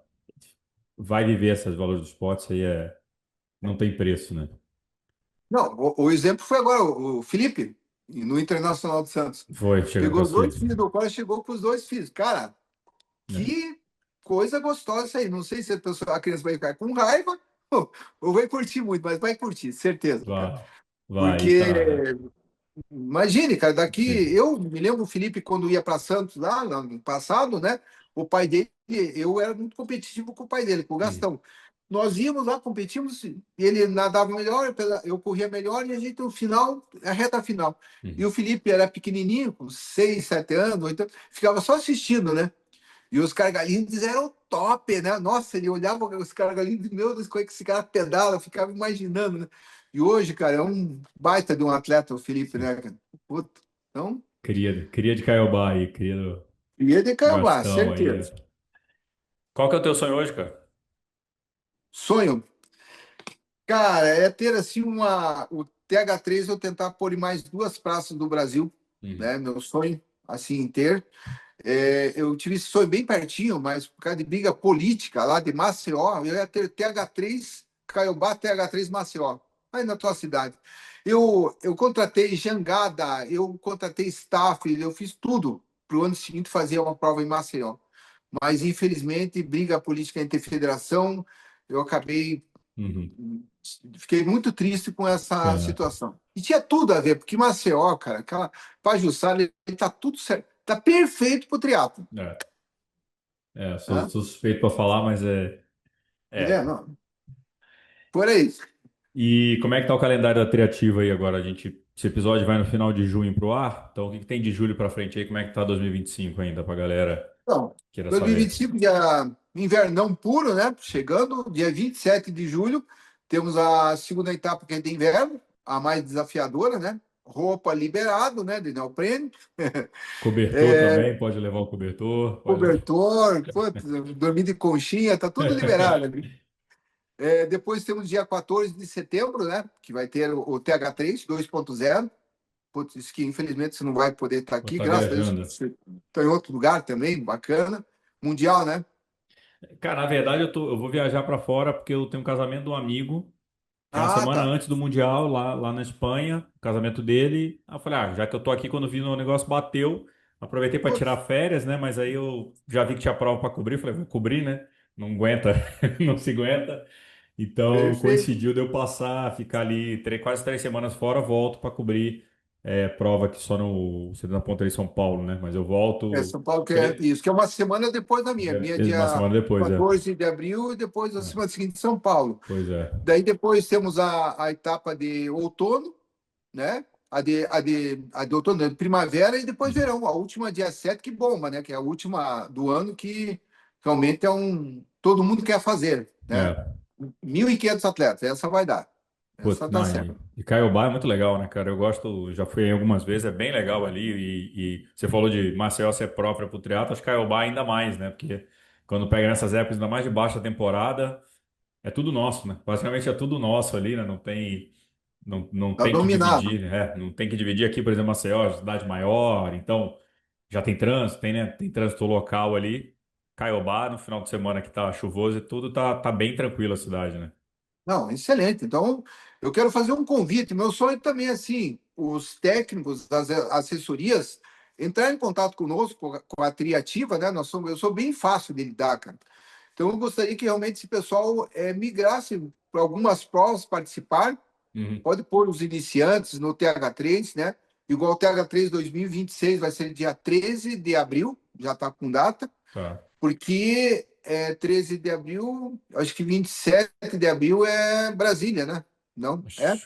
Vai viver esses valores do esporte, isso aí não tem preço, né? Não, o exemplo foi agora o Felipe, no Internacional de Santos. Foi, chegando com Pegou os os dois filhos. filhos do cara, chegou com os dois filhos. Cara, Né? que coisa gostosa isso aí. Não sei se a criança vai ficar com raiva ou vai curtir muito, mas vai curtir, certeza, cara. Vai, vai, e Porque tá. imagine, cara, daqui Sim. eu me lembro o Felipe quando ia para Santos lá no passado, né? O pai dele, eu era muito competitivo com o pai dele, com o Uhum, Gastão. Nós íamos lá, competimos, ele nadava melhor, eu corria melhor e a gente no final, a reta final. E uhum. o Felipe era pequenininho, com 6, 7 anos, 8 anos, ficava só assistindo, né? E os cargalinhos eram top, né? Nossa, ele olhava os cargalinhos, meu Deus, como é que esse cara pedala? Eu ficava imaginando, né? E hoje, cara, é um baita de um atleta, o Felipe, Sim. né, cara? Puta. Então, Queria de Caiobá aí, queria do ia de Caiobá, Gastão aí. certeza. Qual que é o teu sonho hoje, cara? Sonho, cara, é ter assim o TH3 eu tentar pôr em mais duas praças do Brasil, Uhum, né? Meu sonho, assim, em ter. Eu tive esse sonho bem pertinho, mas por causa de briga política lá de Maceió, eu ia ter TH3, Caiobá, TH3 Maceió, aí na tua cidade. Eu contratei jangada, eu contratei staff, eu fiz tudo para o ano seguinte fazer uma prova em Maceió. Mas, infelizmente, briga política entre federação, eu acabei. uhum. Fiquei muito triste com essa É, situação. E tinha tudo a ver, porque Maceió, cara, aquela Pajuçara, ele tá tudo certo. Tá perfeito pro triatlo. é, Né? sou suspeito para falar, mas é. Não. Por aí. E como é que tá o calendário da Triativa aí agora? A gente esse episódio vai no final de junho pro ar. Então, o que que tem de julho para frente aí? Como é que tá 2025 ainda pra galera Então, que queira saber? 2025, dia invernão puro, né? Chegando, dia 27 de julho, temos a segunda etapa que é de inverno, a mais desafiadora, né? Roupa liberado, né? De neoprene, Cobertor também, pode levar o cobertor, pode. cobertor, putz, dormir de conchinha, tá tudo liberado ali. Depois temos dia 14 de setembro, né? Que vai ter o TH3 2.0. Putz, isso que infelizmente você não vai poder estar Vou aqui, estar graças a Deus, viajando. você está em outro lugar também, bacana. Mundial, né? Cara, na verdade, eu vou viajar para fora porque eu tenho um casamento de um amigo, que é uma Ah, semana tá. antes do Mundial, lá na Espanha, o casamento dele. Aí eu falei, já que eu tô aqui, quando vi o negócio bateu, aproveitei para tirar Putz, férias, né? Mas aí eu já vi que tinha prova para cobrir, falei, vou cobrir, né? Não aguenta, não se aguenta. Então perfeito. coincidiu de eu passar, ficar ali quase 3 semanas fora, volto para cobrir prova aqui só no centro da Ponta de São Paulo, né? Mas eu volto São Paulo que é isso, que é uma semana depois da minha. Minha é uma dia semana depois, 14 de abril e depois a É. semana seguinte São Paulo. Pois é. Daí depois temos a etapa de outono, né? A de outono, de primavera e depois Uhum. verão. A última dia 7 que bomba, né? Que é a última do ano que realmente é um. Todo mundo quer fazer, né? É. 1.500 atletas, essa vai dar. Putz, Essa tá não, certa. e Caiobá é muito legal, né, cara? Eu gosto, já fui aí algumas vezes, é bem legal ali. E você falou de Maceió ser própria pro triatlo, acho que Caiobá ainda mais, né? Porque quando pega nessas épocas, ainda mais de baixa temporada, é tudo nosso, né? Basicamente é tudo nosso ali, né? Não Tá tem que dominado. dividir, né? Não tem que dividir aqui, por exemplo, Maceió, cidade maior, então já tem trânsito, tem, né? Tem trânsito local ali. Caiobá, no final de semana que tá chuvoso e tudo, tá bem tranquilo a cidade, né? Não, excelente. Então, eu quero fazer um convite. Meu sonho também é assim, os técnicos das assessorias entrar em contato conosco, com a Triativa, né? Eu sou bem fácil de lidar, cara. Então, eu gostaria que realmente esse pessoal migrasse para algumas provas participar. Uhum. Pode pôr os iniciantes no TH3, né? Igual o TH3 2026 vai ser dia 13 de abril, já está com data. Tá. Porque 13 de abril, acho que 27 de abril é Brasília, né? Não? É?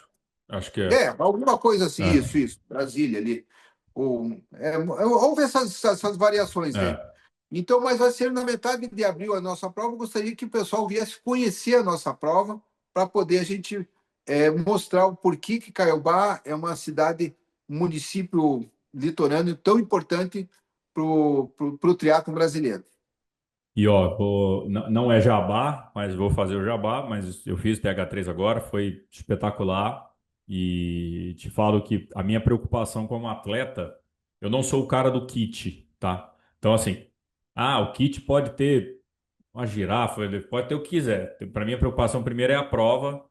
Acho que é. Alguma coisa assim, É, isso, Brasília ali. Vamos ver essas variações aí. é. Então, mas vai ser na metade de abril a nossa prova. Eu gostaria que o pessoal viesse conhecer a nossa prova para poder a gente mostrar o porquê que Caiobá é uma cidade, um município litorâneo tão importante para o triatlo brasileiro. E ó, não é jabá, mas vou fazer o jabá, mas eu fiz TH3 agora, foi espetacular. E te falo que a minha preocupação como atleta, eu não sou o cara do kit, tá? Então, assim, o kit pode ter uma girafa, ele pode ter o que quiser. Para mim, a preocupação primeiro é a prova.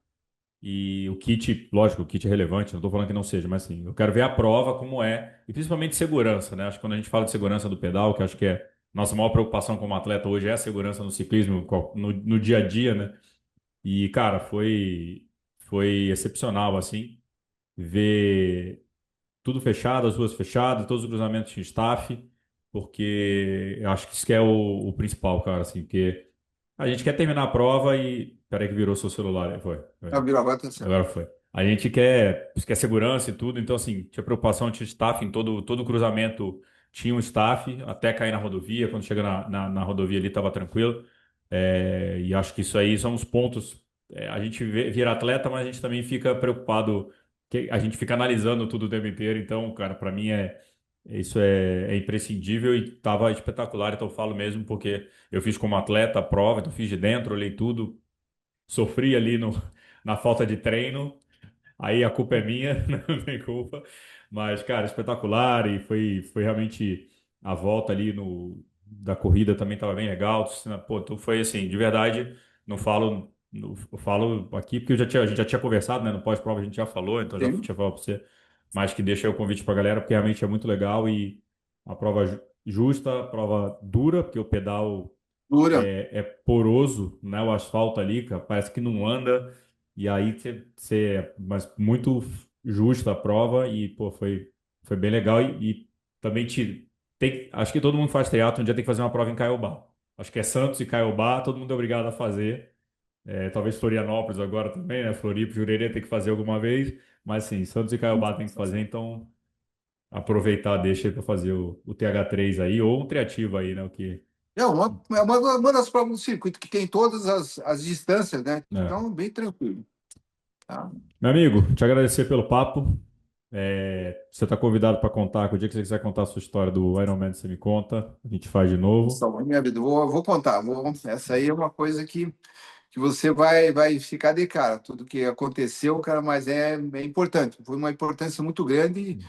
E o kit, lógico, o kit é relevante, não estou falando que não seja, mas assim, eu quero ver a prova como é, e principalmente segurança, né? Acho que quando a gente fala de segurança do pedal, que acho que é nossa maior preocupação como atleta hoje é a segurança no ciclismo, no dia a dia, né? E, cara, foi excepcional, assim, ver tudo fechado, as ruas fechadas, todos os cruzamentos de staff, porque eu acho que isso que é o principal, cara, assim, porque a gente quer terminar a prova e. Peraí que virou seu celular, foi. A Vira-Lata tá certo. Agora foi. A gente quer segurança e tudo, então assim, tinha preocupação, tinha staff em todo cruzamento, tinha um staff, até cair na rodovia, quando chega na rodovia ali estava tranquilo. E acho que isso aí são os pontos. A gente vira atleta, mas a gente também fica preocupado, que a gente fica analisando tudo o tempo inteiro, então, cara, para mim isso é imprescindível e estava espetacular, então eu falo mesmo porque eu fiz como atleta a prova, então fiz de dentro, olhei tudo, sofri ali na falta de treino. Aí a culpa é minha, não tem culpa. Mas, cara, espetacular e foi realmente a volta ali da corrida também estava bem legal. Pô, então foi assim, de verdade, não falo, eu falo aqui porque a gente já tinha conversado, né? No pós-prova a gente já falou, então já Sim. tinha falado para você, mas que deixa aí o convite para a galera, porque realmente é muito legal e a prova justa, a prova dura, porque o pedal Dura. é poroso, né? O asfalto ali, cara, parece que não anda. E aí mas muito justa a prova e pô, foi bem legal e também acho que todo mundo faz teatro, um dia tem que fazer uma prova em Caiobá. Acho que é Santos e Caiobá, todo mundo é obrigado a fazer. Talvez Florianópolis agora também, né? Floripa, Jurerê tem que fazer alguma vez, mas sim, Santos e Caiobá tem que fazer, então aproveitar, deixa aí para fazer o TH3 aí, ou um triativo aí, né? O que. É uma das provas do circuito que tem todas as distâncias, né? É. Então, bem tranquilo. Tá? Meu amigo, te agradecer pelo papo. Você está convidado para contar, o dia que você quiser contar a sua história do Ironman, você me conta, a gente faz de novo. Salvou minha vida. Vou contar. Essa aí é uma coisa que você vai ficar de cara. Tudo que aconteceu, cara, mas é importante. Foi uma importância muito grande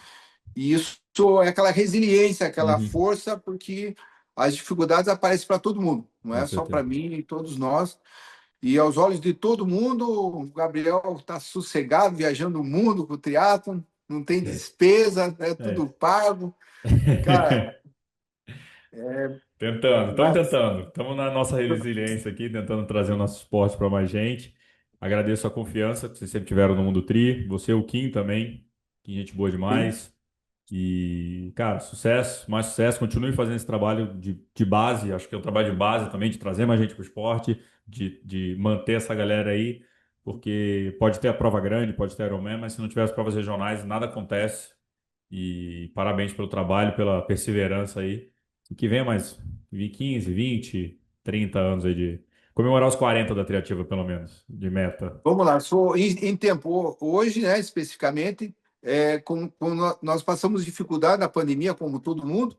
e isso é aquela resiliência, aquela Uhum, força, porque as dificuldades aparecem para todo mundo, não com é só para certeza. mim e todos nós. E aos olhos de todo mundo, o Gabriel está sossegado, viajando o mundo com o triatlon, não tem despesa, é tudo É. pago. Cara, Tentando, estamos mas tentando. Estamos na nossa resiliência aqui, tentando trazer o nosso esporte para mais gente. Agradeço a confiança que vocês sempre tiveram no Mundo Tri. Você, o Kim também. Que gente boa demais. E, cara, sucesso, mais sucesso. Continue fazendo esse trabalho de base. Acho que é um trabalho de base também, de trazer mais gente para o esporte, de manter essa galera aí. Porque pode ter a prova grande, pode ter Ironman, mas se não tiver as provas regionais, nada acontece. E parabéns pelo trabalho, pela perseverança aí. E que venha mais 15, 20, 30 anos aí de comemorar os 40 da Triativa, pelo menos, de meta. vamos lá, em tempo hoje, né, especificamente, nós passamos dificuldade na pandemia, como todo mundo,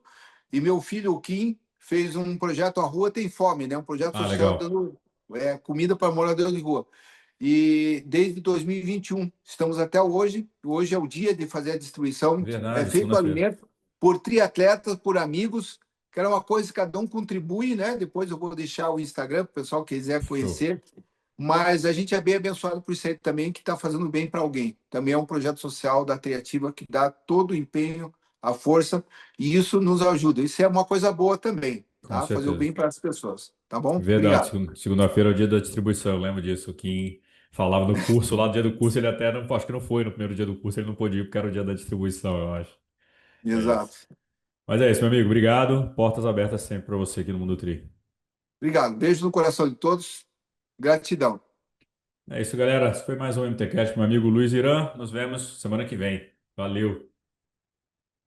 e meu filho, o Kim, fez um projeto A Rua Tem Fome, né, um projeto Ah, social legal. dando comida para moradores de rua. E desde 2021, estamos até hoje. Hoje é o dia de fazer a distribuição. É Verdade, feito segunda-feira. alimento por triatletas, por amigos, que era uma coisa que cada um contribui, né? Depois eu vou deixar o Instagram para o pessoal que quiser Show. conhecer. Mas a gente é bem abençoado por isso aí também, que está fazendo bem para alguém. Também é um projeto social da Triativa que dá todo o empenho, a força, e isso nos ajuda. Isso é uma coisa boa também, Com tá? Fazer o certeza. bem para as pessoas, tá bom? Verdade, Obrigado. segunda-feira é o dia da distribuição, eu lembro disso. O Kim falava do curso, lá no dia do curso ele até não, acho que não foi no primeiro dia do curso, ele não podia ir porque era o dia da distribuição, eu acho. É Exato. isso. Mas é isso, meu amigo, obrigado. Portas abertas sempre para você aqui no Mundo Tri. Obrigado. Beijo no coração de todos. Gratidão. É isso, galera. Esse foi mais um MTCast com meu amigo Luiz Irã. Nos vemos semana que vem. Valeu.